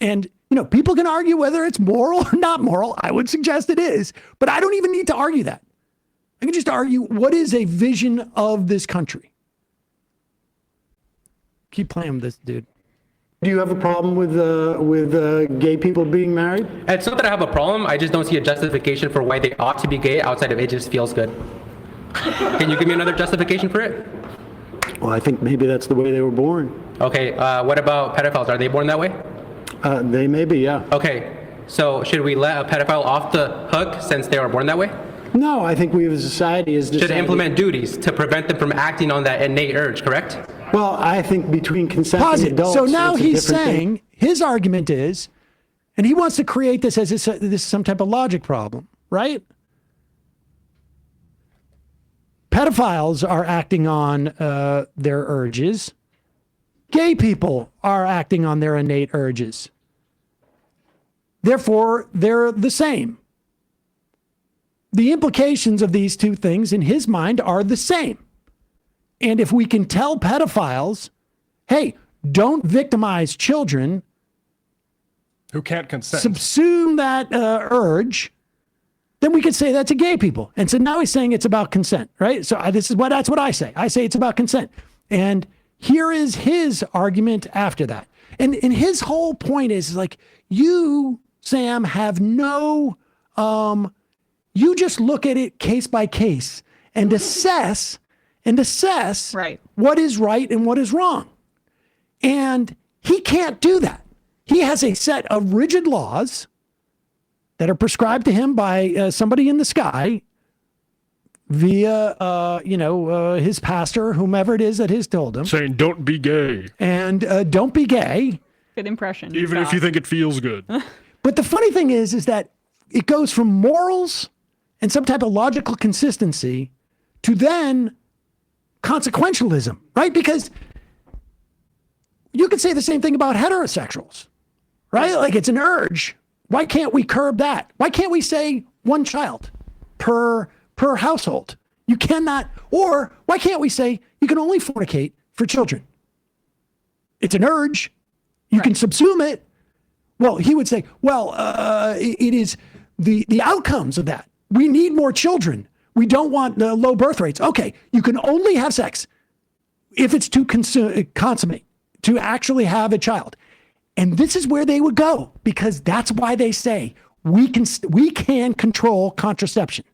And, people can argue whether it's moral or not moral. I would suggest it is, but I don't even need to argue that. I can just argue, what is a vision of this country? Keep playing with this, dude. Do you have a problem with gay people being married? It's not that I have a problem. I just don't see a justification for why they ought to be gay outside of it just feels good. Can you give me another justification for it? Well, I think maybe that's the way they were born. Okay, what about pedophiles? Are they born that way? They may be, yeah. Okay, so should we let a pedophile off the hook since they were born that way? No, I think we as a society should implement duties to prevent them from acting on that innate urge, correct? Well, I think between consenting adults. So now he's saying his argument is, and he wants to create this as this is some type of logic problem, right? Pedophiles are acting on their urges. Gay people are acting on their innate urges. Therefore, they're the same. The implications of these two things in his mind are the same. And if we can tell pedophiles, hey, don't victimize children who can't consent, subsume that urge, then we could say that's a gay people. And so now he's saying it's about consent, right? So that's what I say. I say it's about consent. And here is his argument after that. And his whole point is like, you, Sam, have no, you just look at it case by case and assess right. What is right and what is wrong. And he can't do that. He has a set of rigid laws that are prescribed to him by somebody in the sky via, his pastor, whomever it is that has told him. Saying, don't be gay. And don't be gay. Good impression. Even if you think it feels good. But the funny thing is that it goes from morals and some type of logical consistency to then consequentialism, right? Because you could say the same thing about heterosexuals, right? Like it's an urge. Why can't we curb that? Why can't we say one child per household You cannot, or why can't we say you can only fornicate for children? It's an urge. You can subsume it. Well, he would say, well, it is the outcomes of that. We need more children. We don't want low birth rates. Okay, you can only have sex if it's to consummate, to actually have a child. And this is where they would go, because that's why they say we can control contraception.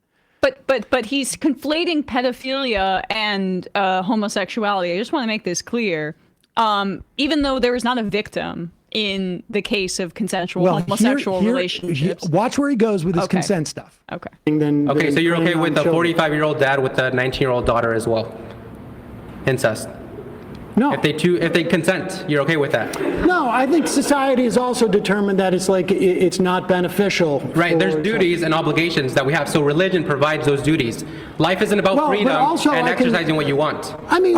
But he's conflating pedophilia and homosexuality. I just want to make this clear. Even though there is not a victim in the case of consensual homosexual relationships. Watch where he goes with his consent stuff. Okay. Okay, so you're okay with the 45-year-old dad with the 19-year-old daughter as well? Incest. No. If they consent, you're okay with that? No, I think society has also determined that it's like it's not beneficial. Right, there's duties and obligations that we have. So religion provides those duties. Life isn't about freedom and exercising what you want. I mean,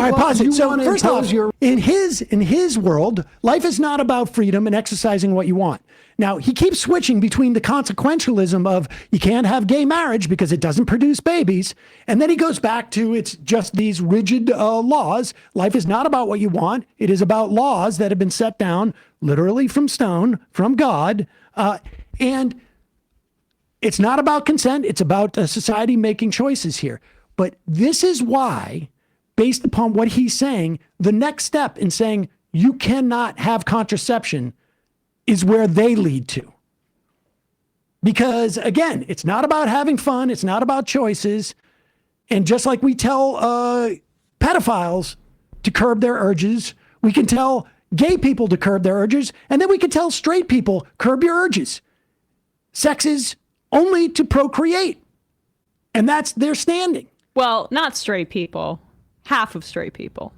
so first off, in his world, life is not about freedom and exercising what you want. Now, he keeps switching between the consequentialism of you can't have gay marriage because it doesn't produce babies. And then he goes back to it's just these rigid laws. Life is not about what you want. It is about laws that have been set down literally from stone, from God. And it's not about consent. It's about society making choices here. But this is why, based upon what he's saying, the next step in saying you cannot have contraception is where they lead to. Because again, it's not about having fun. It's not about choices. And just like we tell pedophiles to curb their urges, we can tell gay people to curb their urges. And then we can tell straight people, curb your urges. Sex is only to procreate. And that's their standing. Well, not straight people. Half of straight people.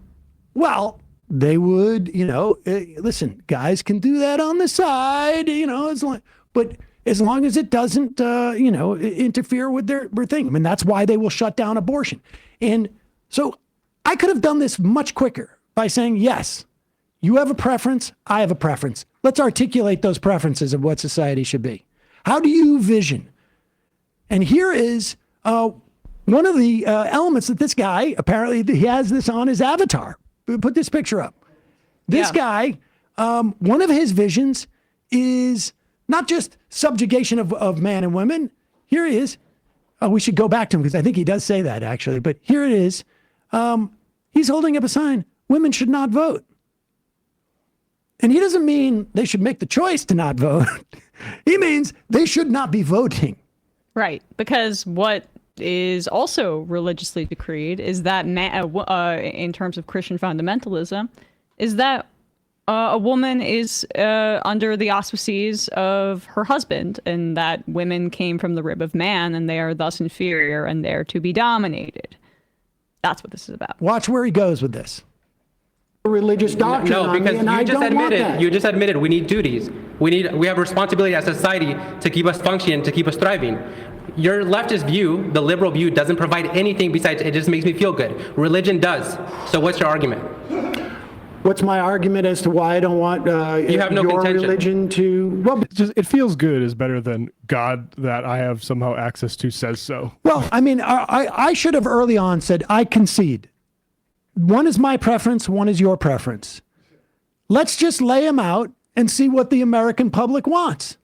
Well, they would, listen, guys can do that on the side, but as long as it doesn't, interfere with their thing. I mean, that's why they will shut down abortion. And so I could have done this much quicker by saying, yes, you have a preference. I have a preference. Let's articulate those preferences of what society should be. How do you vision? And here is one of the elements that this guy, apparently he has this on his avatar. Put this picture up. This guy, one of his visions is not just subjugation of man and women. Here he is. Oh, we should go back to him because I think he does say that actually. But here it is. He's holding up a sign. Women should not vote. And he doesn't mean they should make the choice to not vote. He means they should not be voting. Right. Because what is also religiously decreed is that in terms of Christian fundamentalism is that a woman is under the auspices of her husband, and that women came from the rib of man and they are thus inferior and they're to be dominated. That's what this is about. Watch where he goes with this. Religious doctrine. No, because you just admitted we need duties. We have responsibility as a society to keep us functioning, to keep us thriving. Your leftist view, the liberal view, doesn't provide anything besides it just makes me feel good. Religion does. So what's your argument? What's my argument as to why I don't want you have no your contention. religion to? Well, it feels good is better than God that I have somehow access to says so. Well, I mean, I should have early on said, I concede. One is my preference, one is your preference. Let's just lay them out and see what the American public wants.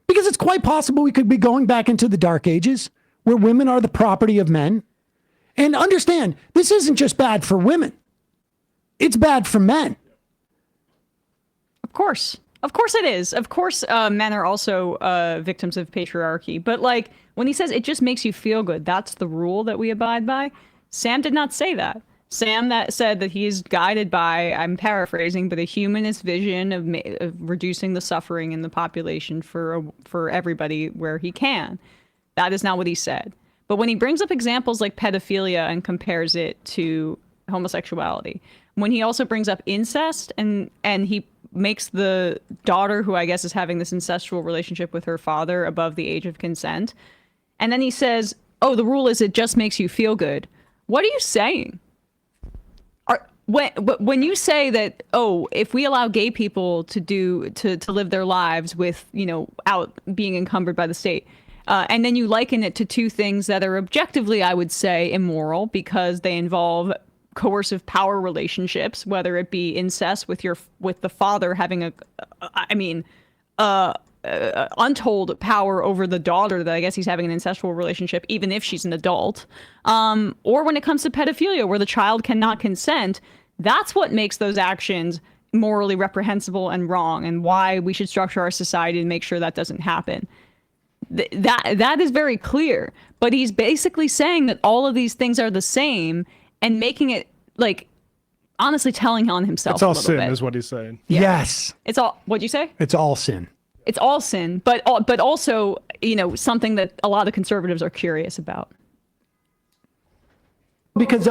Because it's quite possible we could be going back into the dark ages where women are the property of men. And understand, this isn't just bad for women. It's bad for men. Of course it is. Of course, men are also victims of patriarchy. But like when he says it just makes you feel good, that's the rule that we abide by. Sam did not say that. Sam said that he is guided by, I'm paraphrasing, but a humanist vision of reducing the suffering in the population for everybody where he can. That is not what he said. But when he brings up examples like pedophilia and compares it to homosexuality, when he also brings up incest and he makes the daughter, who I guess is having this incestual relationship with her father, above the age of consent, and then he says, oh, the rule is it just makes you feel good. What are you saying? When you say that, oh, if we allow gay people to live their lives with, out being encumbered by the state, And then you liken it to two things that are objectively, I would say, immoral because they involve coercive power relationships, whether it be incest with the father having untold power over the daughter that I guess he's having an incestual relationship, even if she's an adult, or when it comes to pedophilia, where the child cannot consent. That's what makes those actions morally reprehensible and wrong, and why we should structure our society to make sure that doesn't happen. That is very clear. But he's basically saying that all of these things are the same and making it like honestly telling on himself. It's all a little sin, bit. is what he's saying. Yeah. Yes. It's all. What'd you say? It's all sin. It's all sin, but also, something that a lot of conservatives are curious about. Because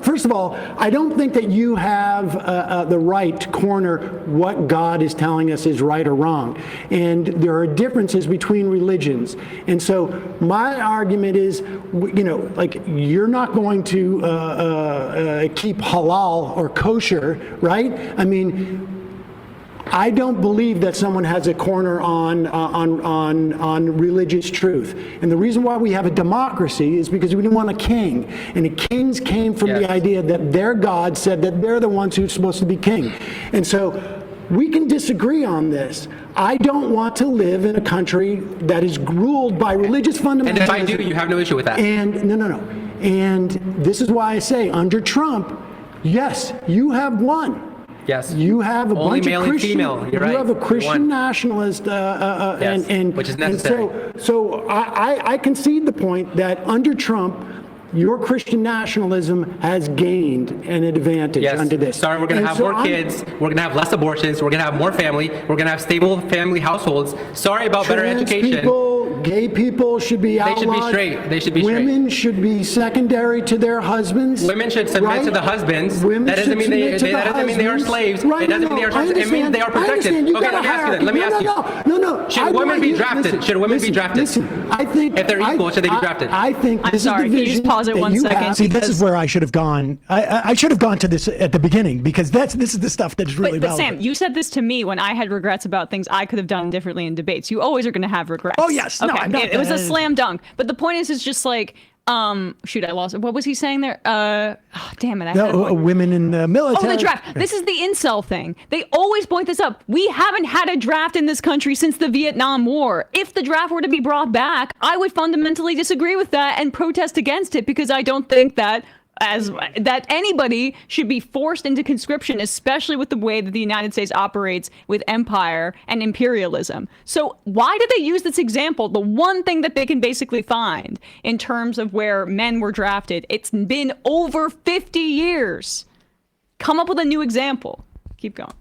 first of all, I don't think that you have the right to corner what God is telling us is right or wrong. And there are differences between religions. And so my argument is, you're not going to keep halal or kosher, right? I mean, I don't believe that someone has a corner on religious truth. And the reason why we have a democracy is because we didn't want a king. And the kings came from the idea that their God said that they're the ones who's supposed to be king. And so we can disagree on this. I don't want to live in a country that is ruled by religious fundamentalism. And if I do, you have no issue with that. And no. And this is why I say under Trump, yes, you have won. Yes. You have a Only bunch male of Christian. and female. You're right. You have a Christian One. nationalist, Yes, and which is necessary. And so I concede the point that under Trump, your Christian nationalism has gained an advantage under this. Sorry, we're going to have more kids. We're going to have less abortions. We're going to have more family. We're going to have stable family households. Sorry about better education. People, gay people should be outlawed. They should be straight. They should be straight. Women should be secondary to their husbands. Women should submit to the husbands. Women that doesn't mean they are slaves. Right, it doesn't mean they are slaves. It means they are protected. Okay, let me ask you then. Let me ask you. No. Should women be drafted? Should women be drafted? Listen, I think if they're equal, should they be drafted? I think this I'm sorry. is the Can you just pause it 1 second? See, this is where I should have gone. I should have gone to this at the beginning because this is the stuff that is really but relevant. Sam, you said this to me when I had regrets about things I could have done differently in debates. You always are going to have regrets. Oh, yes. No, Okay. I'm not- It was a slam dunk. But the point is just like, shoot, I lost it. What was he saying there? Damn it. I had one. Women in the military. Oh, the draft. This is the incel thing. They always point this up. We haven't had a draft in this country since the Vietnam War. If the draft were to be brought back, I would fundamentally disagree with that and protest against it because I don't think that anybody should be forced into conscription, especially with the way that the United States operates with empire and imperialism. So why do they use this example? The one thing that they can basically find in terms of where men were drafted, it's been over 50 years. Come up with a new example. Keep going.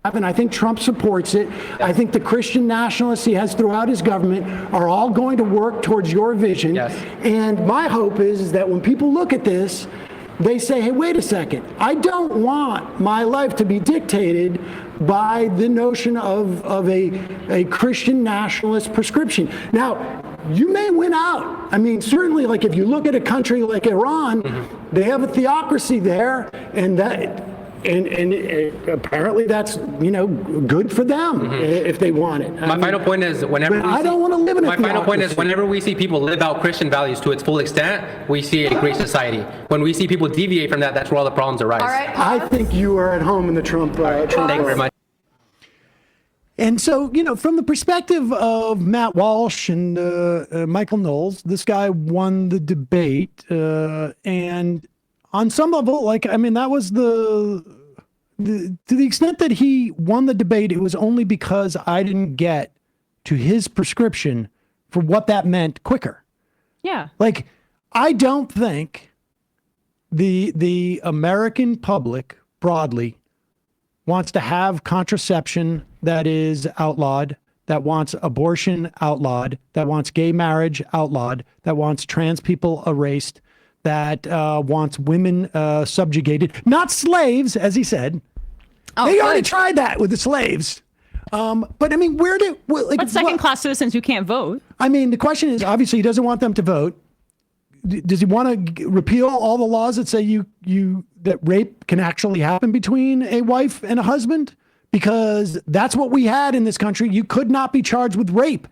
And I think Trump supports it. I think the Christian nationalists he has throughout his government are all going to work towards your vision. Yes. And my hope is that when people look at this, they say, hey, wait a second. I don't want my life to be dictated by the notion of a Christian nationalist prescription. Now, you may win out. I mean, certainly, like if you look at a country like Iran, they have a theocracy there, and apparently that's good for them if they want it. My final point is whenever I don't want to live in a My final point is theocracy. whenever we see people live out Christian values to its full extent, we see a great society. When we see people deviate from that, that's where all the problems arise. All right. I think you are at home in the Trump. Trump Thank you very much. And so, from the perspective of Matt Walsh and Michael Knowles, this guy won the debate, and on some level, that was to the extent that he won the debate, it was only because I didn't get to his prescription for what that meant quicker. Yeah. I don't think the American public broadly wants to have contraception that is outlawed, that wants abortion outlawed, that wants gay marriage outlawed, that wants trans people erased, that wants women subjugated, not slaves, as he said. Oh, they already good. tried that with the slaves. But I mean, But second-class citizens who can't vote. I mean, the question is, obviously, he doesn't want them to vote. Does he want to repeal all the laws that say that rape can actually happen between a wife and a husband? Because that's what we had in this country. You could not be charged with rape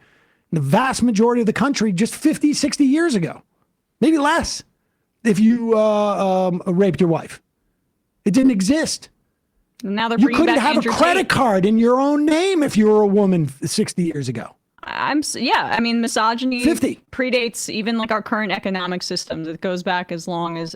the vast majority of the country just 50, 60 years ago, maybe less, if you raped your wife. It didn't exist. Now they're You bringing couldn't back have Andrew a credit Tate. card in your own name if you were a woman 60 years ago. Yeah, I mean, misogyny 50. predates even like our current economic systems. It goes back as long as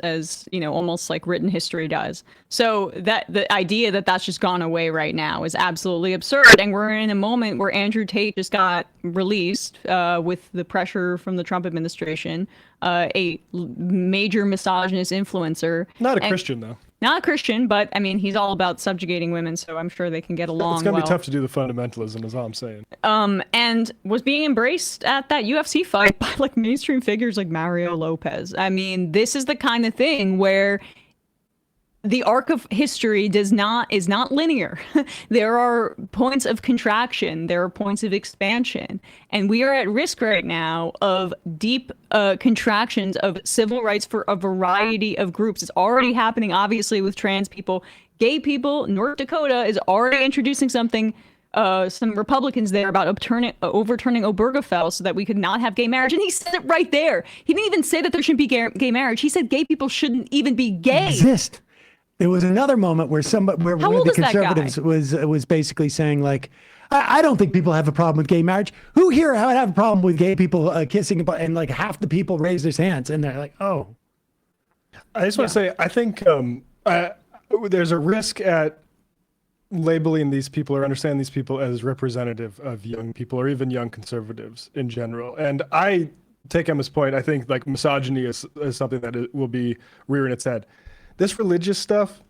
almost like written history does. So that the idea that that's just gone away right now is absolutely absurd. And we're in a moment where Andrew Tate just got released with the pressure from the Trump administration, a major misogynist influencer. Not a Christian though. Not a Christian, but I mean, he's all about subjugating women, so I'm sure they can get along. It's gonna well. be tough to do the fundamentalism, is all I'm saying. And was being embraced at that UFC fight by like mainstream figures like Mario Lopez. I mean, this is the kind of thing where the arc of history is not linear. There are points of contraction, there are points of expansion, and we are at risk right now of deep contractions of civil rights for a variety of groups. It's already happening, obviously, with trans people, gay people. North Dakota is already introducing something. Some Republicans there about overturning Obergefell so that we could not have gay marriage, and he said it right there. He didn't even say that there shouldn't be gay marriage. He said gay people shouldn't even be gay. Exist. There was another moment where one of the conservatives was basically saying like, I don't think people have a problem with gay marriage. Who here would have a problem with gay people kissing? And like half the people raised their hands, and they're like, oh. I just want to say, I think there's a risk at labeling these people or understanding these people as representative of young people or even young conservatives in general. And I take Emma's point. I think like misogyny is something that will be rearing its head. This religious stuff,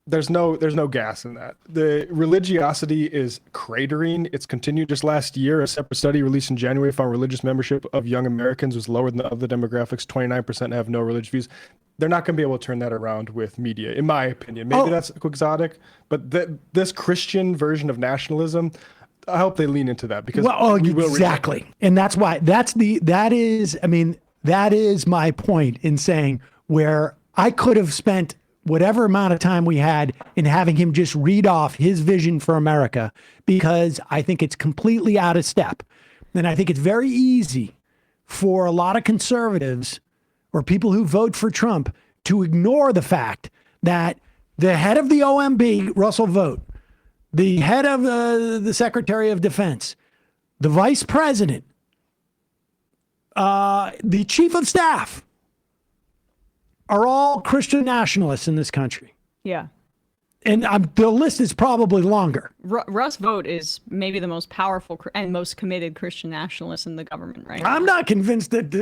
there's no gas in that. The religiosity is cratering. It's continued. Just last year, a separate study released in January found religious membership of young Americans was lower than the other demographics. 29% have no religious views. They're not going to be able to turn that around with media, in my opinion. Maybe that's quixotic, but this Christian version of nationalism, I hope they lean into that because we will exactly. And that's why that is my point in saying where I could have spent whatever amount of time we had in having him just read off his vision for America, because I think it's completely out of step. And I think it's very easy for a lot of conservatives or people who vote for Trump to ignore the fact that the head of the OMB, Russell Vought, the head of the Secretary of Defense, the Vice President, the Chief of Staff, are all Christian nationalists in this country. Yeah. And the list is probably longer. Russ Vought is maybe the most powerful and most committed Christian nationalist in the government right now. I'm not convinced that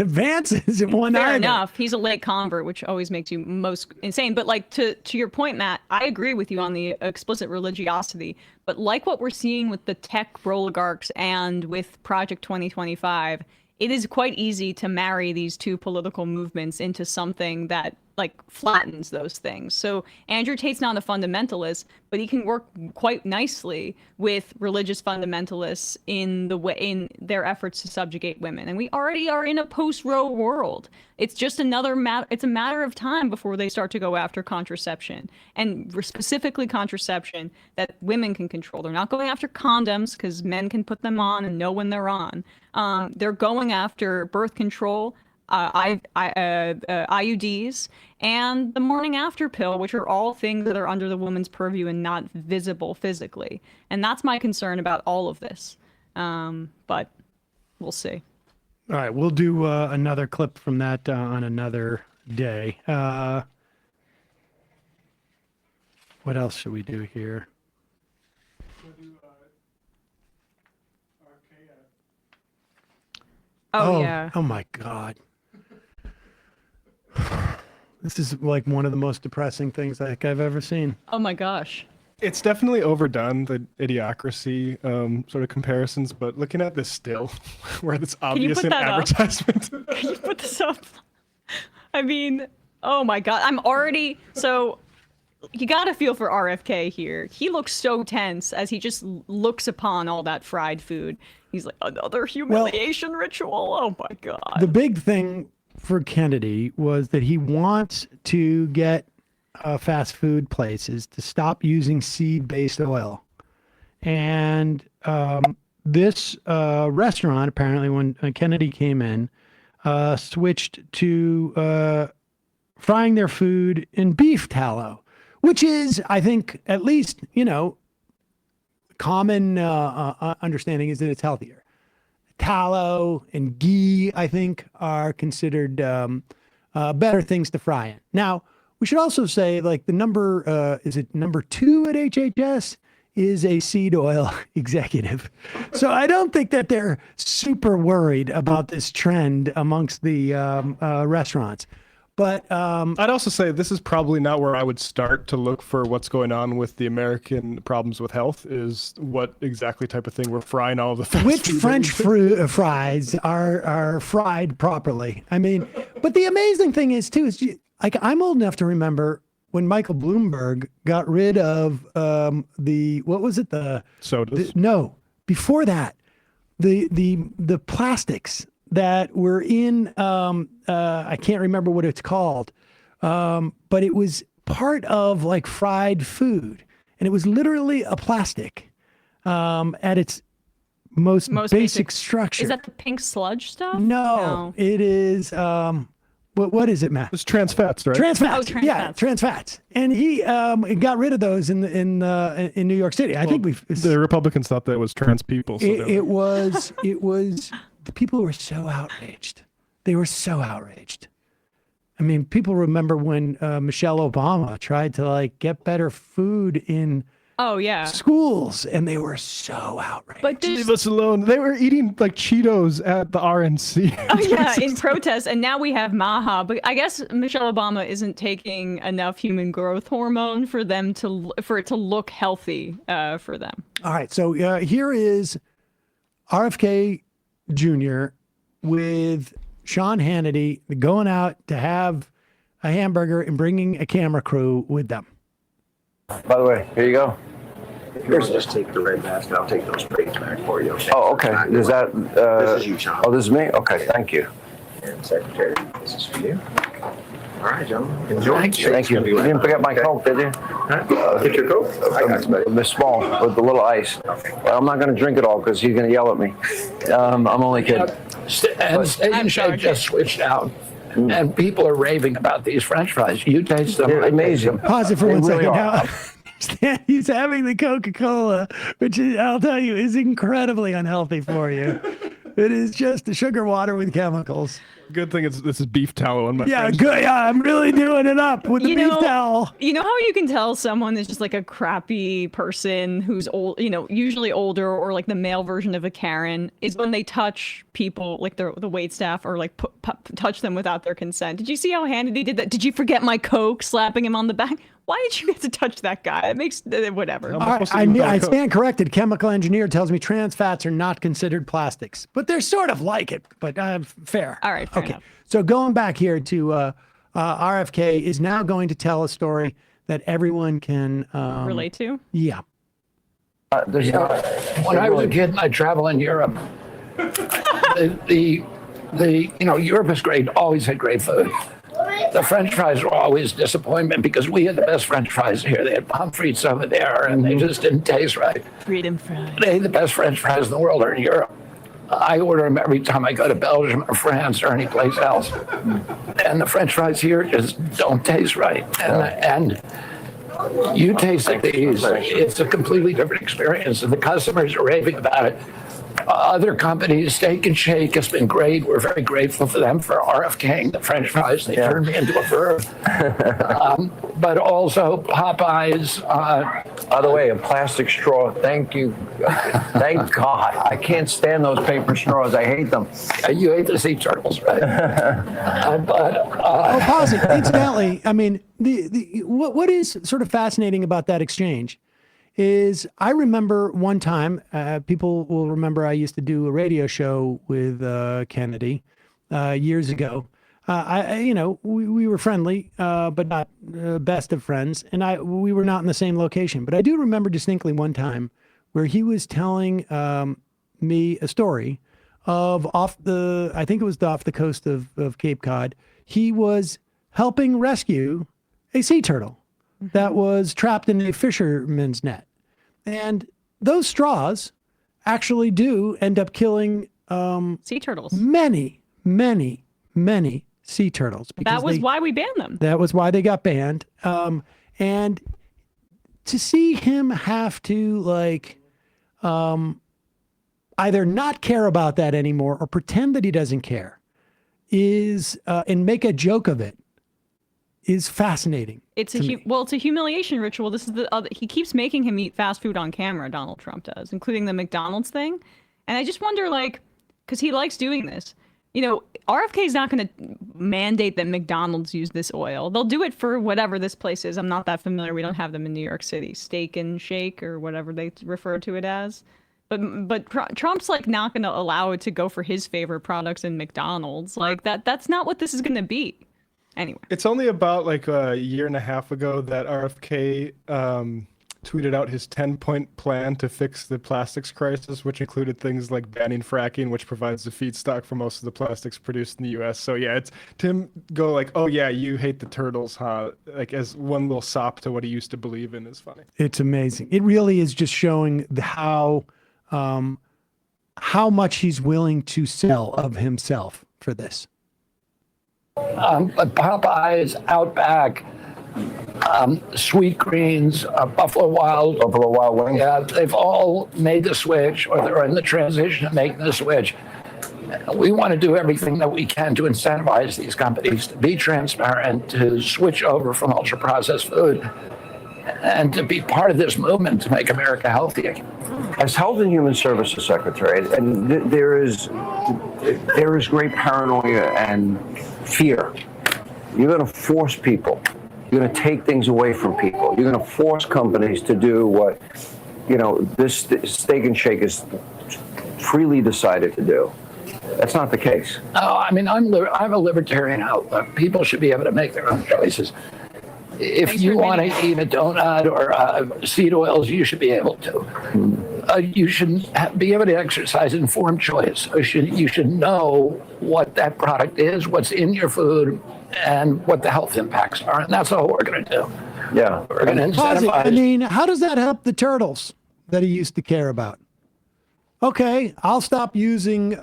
Vance isn't one Fair either. enough. He's a late convert, which always makes you most insane. But like to your point, Matt, I agree with you on the explicit religiosity. But like what we're seeing with the tech oligarchs and with Project 2025, it is quite easy to marry these two political movements into something that like flattens those things. So Andrew Tate's not a fundamentalist, but he can work quite nicely with religious fundamentalists in their efforts to subjugate women. And we already are in a post-Roe world. It's just it's a matter of time before they start to go after contraception, and specifically contraception that women can control. They're not going after condoms because men can put them on and know when they're on. They're going after birth control, IUDs, and the morning after pill, which are all things that are under the woman's purview and not visible physically. And that's my concern about all of this. But we'll see. All right, we'll do another clip from that on another day. What else should we do here? Oh, yeah. Oh my God. This is like one of the most depressing things I think I've ever seen. Oh my gosh. It's definitely overdone, the idiocracy sort of comparisons, but looking at this still, where it's obvious in advertisement. Can you put this up? I mean, oh my God. So you got to feel for RFK here. He looks so tense as he just looks upon all that fried food. He's like, another humiliation ritual? Oh my God. The big thing for Kennedy was that he wants to get fast food places to stop using seed-based oil. And this restaurant, apparently when Kennedy came in, switched to frying their food in beef tallow, which is, I think, at least, common understanding is that it's healthier. Tallow and ghee, I think, are considered better things to fry in. Now, we should also say, like, the number, is it number 2 at HHS, is a seed oil executive. So I don't think that they're super worried about this trend amongst the restaurants. But I'd also say this is probably not where I would start to look for what's going on with the American problems with health, is what exactly type of thing we're frying all of the fast which food French fries are fried properly. I mean, but the amazing thing is too, is like, I'm old enough to remember when Michael Bloomberg got rid of what was it? The sodas? No, before that, the plastics that were in, I can't remember what it's called, but it was part of like fried food, and it was literally a plastic at its most basic structure. Is that the pink sludge stuff? No. It is, what is it, Matt? It's trans fats, right? Trans fats. Oh, trans Yeah, fats. trans fats. And he got rid of those in New York City. I think the Republicans thought that it was trans people. So it was the people were so outraged. They were so outraged. I mean, people remember when Michelle Obama tried to like get better food in schools, and they were so outraged. But leave us alone. They were eating like Cheetos at the RNC. Oh yeah, in protest, and now we have Maha. But I guess Michelle Obama isn't taking enough human growth hormone for it to look healthy for them. All right, so here is RFK Jr. with Sean Hannity going out to have a hamburger and bringing a camera crew with them. By the way, here you go. Here's just take the red mask and I'll take those braids back for you. Okay? Oh, okay. Is that? This is you, Sean. Oh, this is me. Okay, thank you. And Secretary, this is for you. All right, gentlemen. Enjoy. Thank you. You didn't pick up my Coke, did you? Get your Coke. I got you, buddy. The small with the little ice. Well, I'm not going to drink it all because he's going to yell at me. I'm only kidding. And Steak and Shake just switched out. And people are raving about these French fries. You taste them. They're amazing. Pause it for They one really second. are. Now, he's having the Coca-Cola, which I'll tell you is incredibly unhealthy for you. It is just sugar water with chemicals. Good thing this is beef tallow on my Good. Yeah, I'm really doing it up with the beef towel. You know how you can tell someone is just like a crappy person who's old, usually older, or like the male version of a Karen, is when they touch people, like the wait staff, or like touch them without their consent. Did you see how Hannity did that? Did you forget my Coke? Slapping him on the back. Why did you get to touch that guy? It makes whatever. All right, I stand corrected. Chemical engineer tells me trans fats are not considered plastics, but they're sort of like it. But fair. All right. Fair enough. So going back here to RFK is now going to tell a story that everyone can relate to. Yeah. When I was a kid and I traveled in Europe, Europe is great, always had great food. The French fries were always a disappointment because we had the best French fries here. They had pommes frites over there, and they just didn't taste right. Freedom fries. The best French fries in the world are in Europe. I order them every time I go to Belgium or France or any place else. And the French fries here just don't taste right. And you taste these, it's a completely different experience, and the customers are raving about it. Other companies, Steak and Shake has been great. We're very grateful for them for RFKing the French fries. They turned me into a verb. But also Popeyes. By the way, a plastic straw. Thank you. Thank God. I can't stand those paper straws. I hate them. You hate the sea turtles, right? Pause it. Incidentally, I mean, what is sort of fascinating about that exchange is I remember one time, people will remember I used to do a radio show with Kennedy years ago. We were friendly, but not best of friends, and we were not in the same location. But I do remember distinctly one time where he was telling me a story of off the coast of Cape Cod. He was helping rescue a sea turtle that was trapped in a fisherman's net. And those straws actually do end up killing sea turtles. Many sea turtles. That was why we banned them. That was why they got banned. And to see him have to like either not care about that anymore or pretend that he doesn't care is and make a joke of it is fascinating. It's a humiliation ritual. This is the other. He keeps making him eat fast food on camera. Donald Trump does, including the McDonald's thing. And I just wonder, like, because he likes doing this. You know, RFK is not going to mandate that McDonald's use this oil. They'll do it for whatever this place is. I'm not that familiar. We don't have them in New York City. Steak and Shake or whatever they refer to it as. But Trump's like not going to allow it to go for his favorite products in McDonald's. Like that's not what this is going to be. Anyway, it's only about like a year and a half ago that RFK tweeted out his 10-point plan to fix the plastics crisis, which included things like banning fracking, which provides the feedstock for most of the plastics produced in the U.S. So yeah, it's Tim go like, oh yeah, you hate the turtles, huh? Like as one little sop to what he used to believe in is funny. It's amazing. It really is just showing how much he's willing to sell of himself for this. But Popeyes, Outback, Sweet Greens, Buffalo Wild Wings. Yeah, they've all made the switch, or they're in the transition of making the switch. We want to do everything that we can to incentivize these companies to be transparent, to switch over from ultra-processed food, and to be part of this movement to make America healthy again. As Health and Human Services Secretary, and there is great paranoia and fear. You're going to force people. You're going to take things away from people. You're going to force companies to do what, this Steak and Shake is freely decided to do. That's not the case. No, I mean, I'm a libertarian outlook. People should be able to make their own choices. If you want to eat a donut or seed oils, you should be able to. You should be able to exercise informed choice. You should know what that product is, what's in your food, and what the health impacts are. And that's all we're going to do. Yeah. We're going to incentivize. I mean, how does that help the turtles that he used to care about? Okay, I'll stop using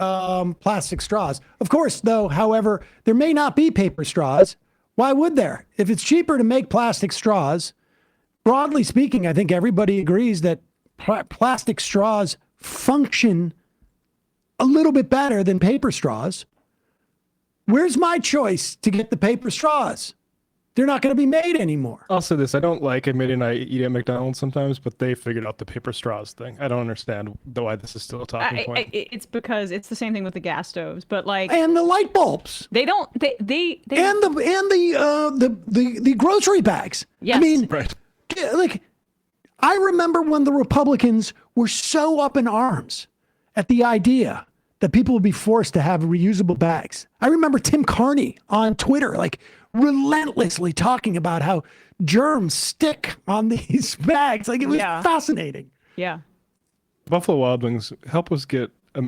plastic straws. Of course, though, however, there may not be paper straws. Why would there? If it's cheaper to make plastic straws, broadly speaking, I think everybody agrees that plastic straws function a little bit better than paper straws. Where's my choice to get the paper straws? They're not going to be made anymore. I'll say this. I don't like admitting I eat at McDonald's sometimes, but they figured out the paper straws thing. I don't understand why this is still a talking point. It's because it's the same thing with the gas stoves, but like and the light bulbs. They don't. They and the grocery bags. Yes. I mean, right. Like I remember when the Republicans were so up in arms at the idea that people would be forced to have reusable bags. I remember Tim Carney on Twitter, like relentlessly talking about how germs stick on these bags. Like it was fascinating. Yeah. Buffalo Wild Wings help us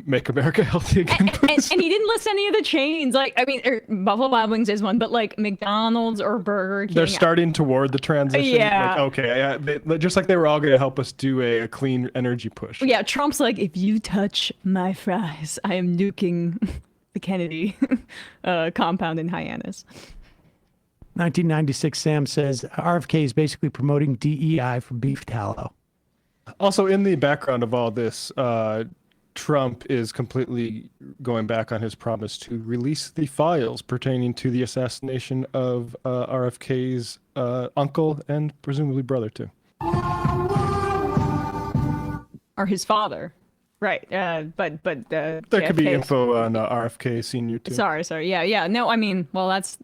make America healthy again. And he didn't list any of the chains. Like, I mean, Buffalo Wild Wings is one, but like McDonald's or Burger King. They're starting toward the transition. Yeah. Like, okay. Just like they were all going to help us do a clean energy push. Yeah. Trump's like, if you touch my fries, I am nuking the Kennedy compound in Hyannis. 1996, Sam says RFK is basically promoting DEI for beef tallow. Also, in the background of all this, Trump is completely going back on his promise to release the files pertaining to the assassination of RFK's uncle and presumably brother, too. Or his father. Right. But there could be info on RFK Sr. too. Sorry. Yeah. No, I mean, well, it's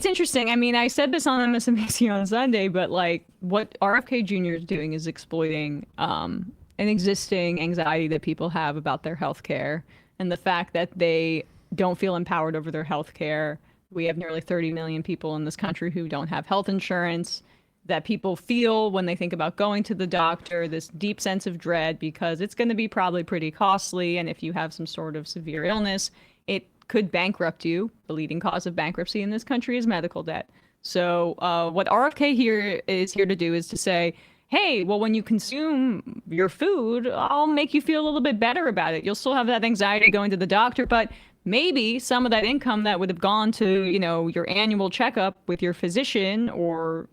interesting. I mean, I said this on MSNBC on Sunday, but like what RFK Jr. is doing is exploiting an existing anxiety that people have about their health care and the fact that they don't feel empowered over their health care. We have nearly 30 million people in this country who don't have health insurance, that people feel when they think about going to the doctor, this deep sense of dread because it's going to be probably pretty costly. And if you have some sort of severe illness, it could bankrupt you. The leading cause of bankruptcy in this country is medical debt. So what RFK is here to do is to say, hey, well, when you consume your food, I'll make you feel a little bit better about it. You'll still have that anxiety going to the doctor, but maybe some of that income that would have gone to, your annual checkup with your physician or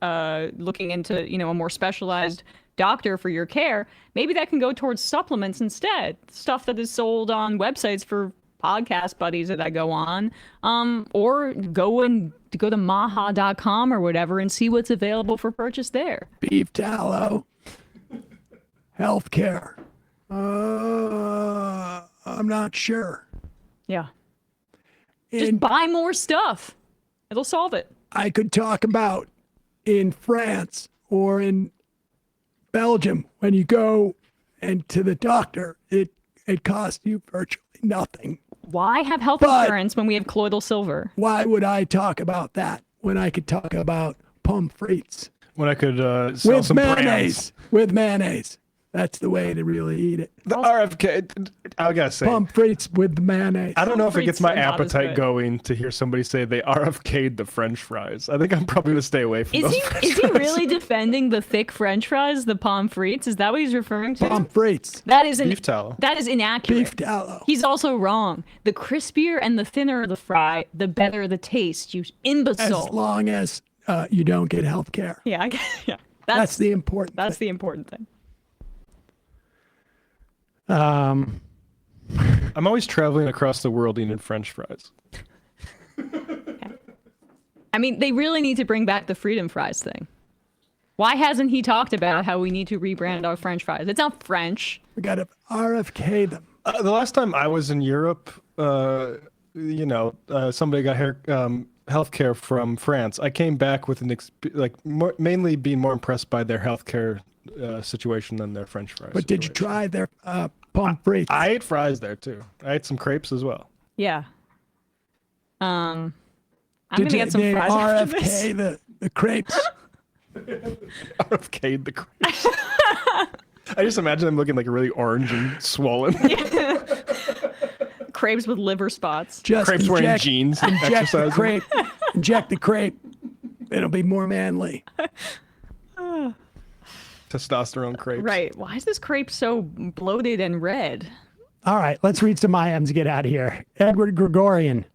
looking into, a more specialized doctor for your care, maybe that can go towards supplements instead. Stuff that is sold on websites for podcast buddies that I go on, or go to maha.com or whatever and see what's available for purchase there. Beef tallow, healthcare. I'm not sure. Yeah. Just buy more stuff. It'll solve it. I could talk about in France or in Belgium, when you go to the doctor, it costs you virtually nothing. Why have health insurance when we have colloidal silver? Why would I talk about that when I could talk about pommes frites? When I could sell with some mayonnaise. brands. With mayonnaise. That's the way to really eat it. The RFK, I gotta say, pommes frites with the mayonnaise. I don't know if it gets my Pommes frites are not as appetite good. going to hear somebody say they RFK'd the French fries. I think I'm probably gonna stay away from Is those. he really defending the thick French fries, the pommes frites? Is that what he's referring to? Pommes frites. That is Beef tallow. That is inaccurate. Beef tallow. He's also wrong. The crispier and the thinner the fry, the better the taste. You imbecile. As long as you don't get health care. Yeah, yeah. That's the important That's thing. the important thing. I'm always traveling across the world eating French fries. I mean, they really need to bring back the freedom fries thing. Why hasn't he talked about how we need to rebrand our French fries? It's not French. We got to RFK them. The last time I was in Europe, somebody got healthcare from France. I came back with mainly being more impressed by their healthcare situation than their French fries. But did you try their pommes frites? I ate fries there too. I ate some crepes as well. Yeah. I'm Did gonna get some they fries after this. RFK the crepes? RFK'd the crepes. I just imagine them looking like really orange and swollen. Crepes with liver spots. Just Crepes wearing jeans. Inject the exercising. crepe. Inject the crepe. It'll be more manly. Testosterone crepes. Right. Why is this crepe so bloated and red? All right, let's read some IMs to get out of here. Edward Gregorian.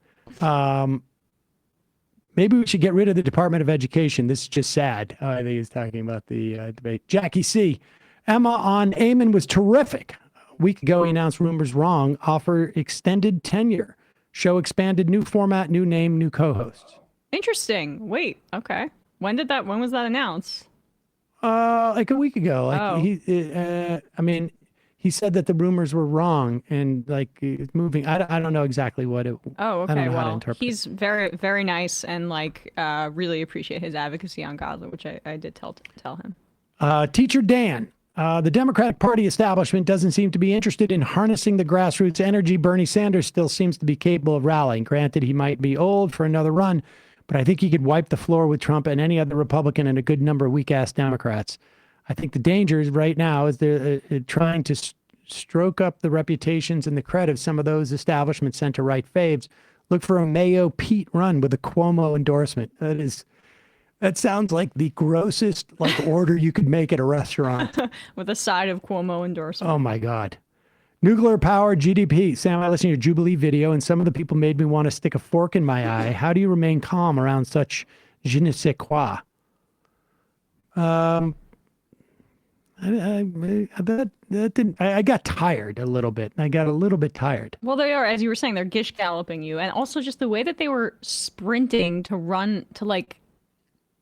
Maybe we should get rid of the Department of Education. This is just sad. I think he's talking about the debate. Jackie C. Emma on Eamon was terrific. A week ago, he announced rumors wrong. Offer extended tenure. Show expanded, new format, new name, new co-hosts. Interesting. Wait. Okay. When was that announced? Like a week ago. He said that the rumors were wrong and it's moving. I don't know exactly what it. Oh, okay. I don't know how to Well, interpret he's very, very nice and really appreciate his advocacy on Gaza, which I did tell him. Teacher Dan. The Democratic Party establishment doesn't seem to be interested in harnessing the grassroots energy. Bernie Sanders still seems to be capable of rallying. Granted, he might be old for another run, but I think he could wipe the floor with Trump and any other Republican and a good number of weak-ass Democrats. I think the danger is right now is they're trying to stroke up the reputations and the credit of some of those establishment center-right faves. Look for a Mayo Pete run with a Cuomo endorsement. That sounds like the grossest order you could make at a restaurant. With a side of Cuomo endorsement. Oh my God. Nuclear power GDP. Sam, I listened to your Jubilee video and some of the people made me want to stick a fork in my eye. How do you remain calm around such je ne sais quoi? I got tired a little bit. I got a little bit tired. Well, they are, as you were saying, they're gish galloping you. And also just the way that they were sprinting to run to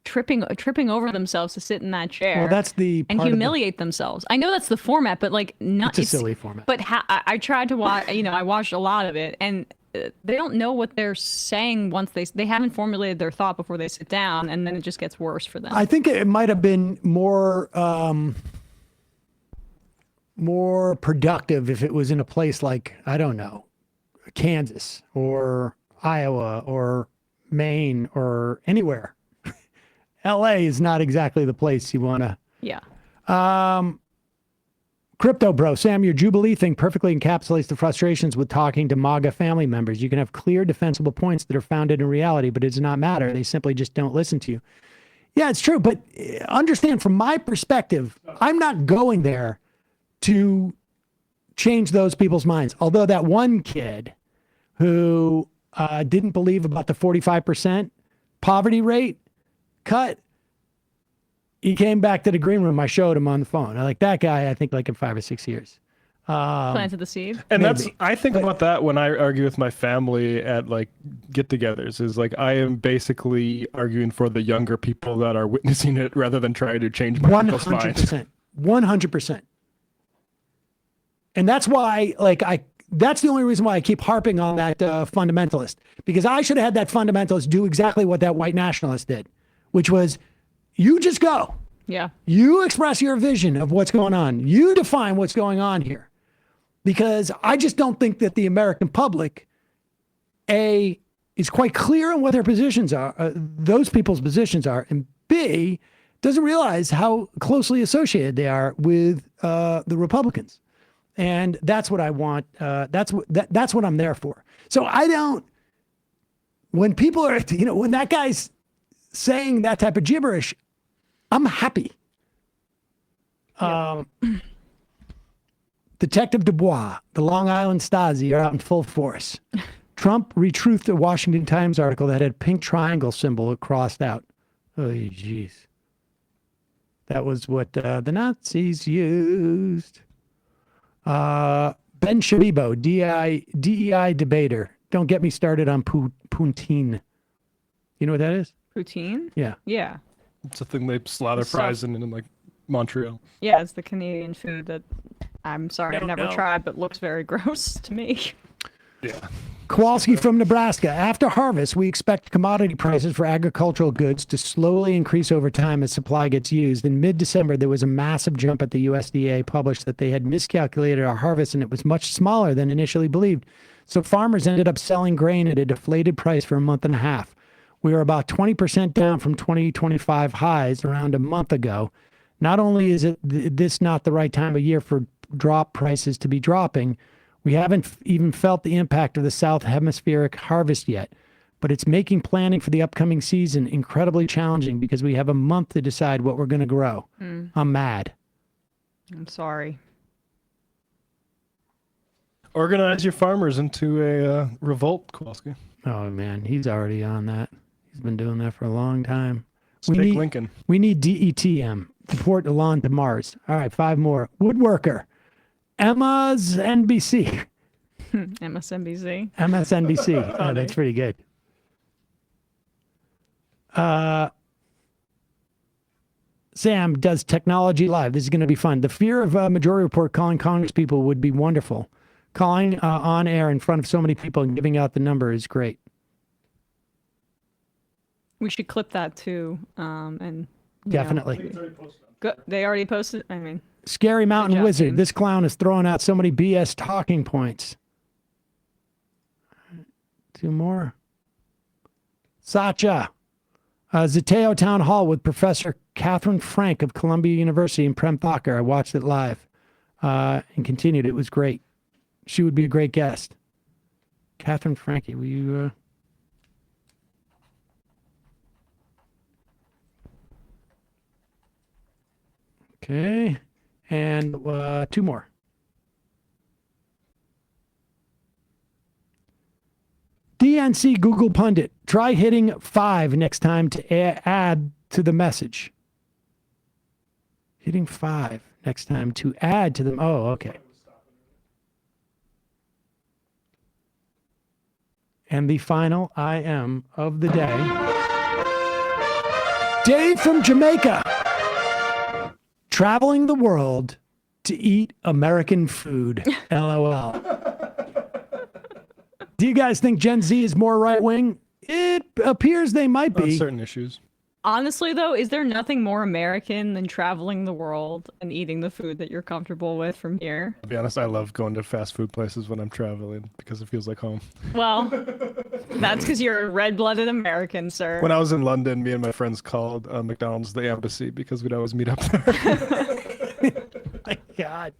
tripping over themselves to sit in that chair. Well, that's the and part of humiliate themselves. I know that's the format, but not. It's a silly format. But I tried to watch. I watched a lot of it, and they don't know what they're saying once they haven't formulated their thought before they sit down, and then it just gets worse for them. I think it might have been more productive if it was in a place like, I don't know, Kansas or Iowa or Maine or anywhere. LA is not exactly the place you want to. Yeah. Crypto bro, Sam, your Jubilee thing perfectly encapsulates the frustrations with talking to MAGA family members. You can have clear, defensible points that are founded in reality, but it does not matter. They simply just don't listen to you. Yeah, it's true. But understand from my perspective, I'm not going there to change those people's minds. Although that one kid who didn't believe about the 45% poverty rate cut, he came back to the green room. I showed him on the phone. I like that guy, I think like in 5 or 6 years. Planted the seed. And Maybe. I think about that when I argue with my family at like get-togethers. Is like I am basically arguing for the younger people that are witnessing it rather than trying to change my people's minds. 100%. 100%. And that's why, that's the only reason why I keep harping on that fundamentalist, because I should have had that fundamentalist do exactly what that white nationalist did, which was you just go. Yeah. You express your vision of what's going on. You define what's going on here. Because I just don't think that the American public, A, is quite clear on what their positions are, those people's positions are, and B, doesn't realize how closely associated they are with the Republicans. And that's what I want. That's what I'm there for. So I don't, when people are, when that guy's saying that type of gibberish, I'm happy. Detective Dubois, the Long Island Stasi are out in full force. Trump retruthed a Washington Times article that had a pink triangle symbol crossed out. Oh, jeez. That was what the Nazis used. Ben Shabibo, DEI debater. Don't get me started on poutine. You know what that is? Poutine? Yeah. Yeah. It's a thing they slather fries in like Montreal. Yeah, it's the Canadian food that I'm sorry I've never tried, but looks very gross to me. Yeah. Kowalski from Nebraska. After harvest, we expect commodity prices for agricultural goods to slowly increase over time as supply gets used. In mid-December, there was a massive jump at the USDA published that they had miscalculated our harvest and it was much smaller than initially believed. So farmers ended up selling grain at a deflated price for a month and a half. We were about 20% down from 2025 highs around a month ago. Not only is this not the right time of year for drop prices to be dropping, we haven't even felt the impact of the South Hemispheric harvest yet, but it's making planning for the upcoming season incredibly challenging because we have a month to decide what we're going to grow. I'm mad. I'm sorry. Organize your farmers into a revolt, Kowalski. Oh, man, he's already on that. He's been doing that for a long time. Lincoln. We need DETM. Deport Elon to Mars. All right, 5 more. Woodworker. Emma's NBC. MSNBC. MSNBC. Oh, that's pretty good. Sam does technology live. This is going to be fun. The fear of Majority Report calling Congress people would be wonderful. Calling on air in front of so many people and giving out the number is great. We should clip that too. And definitely. They already posted. I mean, Scary Mountain job, Wizard. team. This clown is throwing out so many BS talking points. 2 more. Sacha. Zateo Town Hall with Professor Catherine Frank of Columbia University in Prem Thakur. I watched it live and continued. It was great. She would be a great guest. Catherine Frankie, will you... Okay. And 2 more. DNC Google Pundit. Try hitting 5 next time to add to the message. Hitting 5 next time to add to them. Oh, okay. And the final IM of the day. Dave from Jamaica. Traveling the world to eat American food. LOL. Do you guys think Gen Z is more right-wing? It appears they might be. On certain issues. honestly, though, is there nothing more American than traveling the world and eating the food that you're comfortable with from here? To be honest, I love going to fast food places when I'm traveling because it feels like home. Well, that's because you're a red-blooded American, sir. When I was in London, me and my friends called McDonald's the embassy because we'd always meet up there. My God.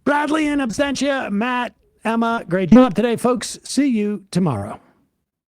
Bradley in absentia, Matt, Emma, great job today, folks. See you tomorrow.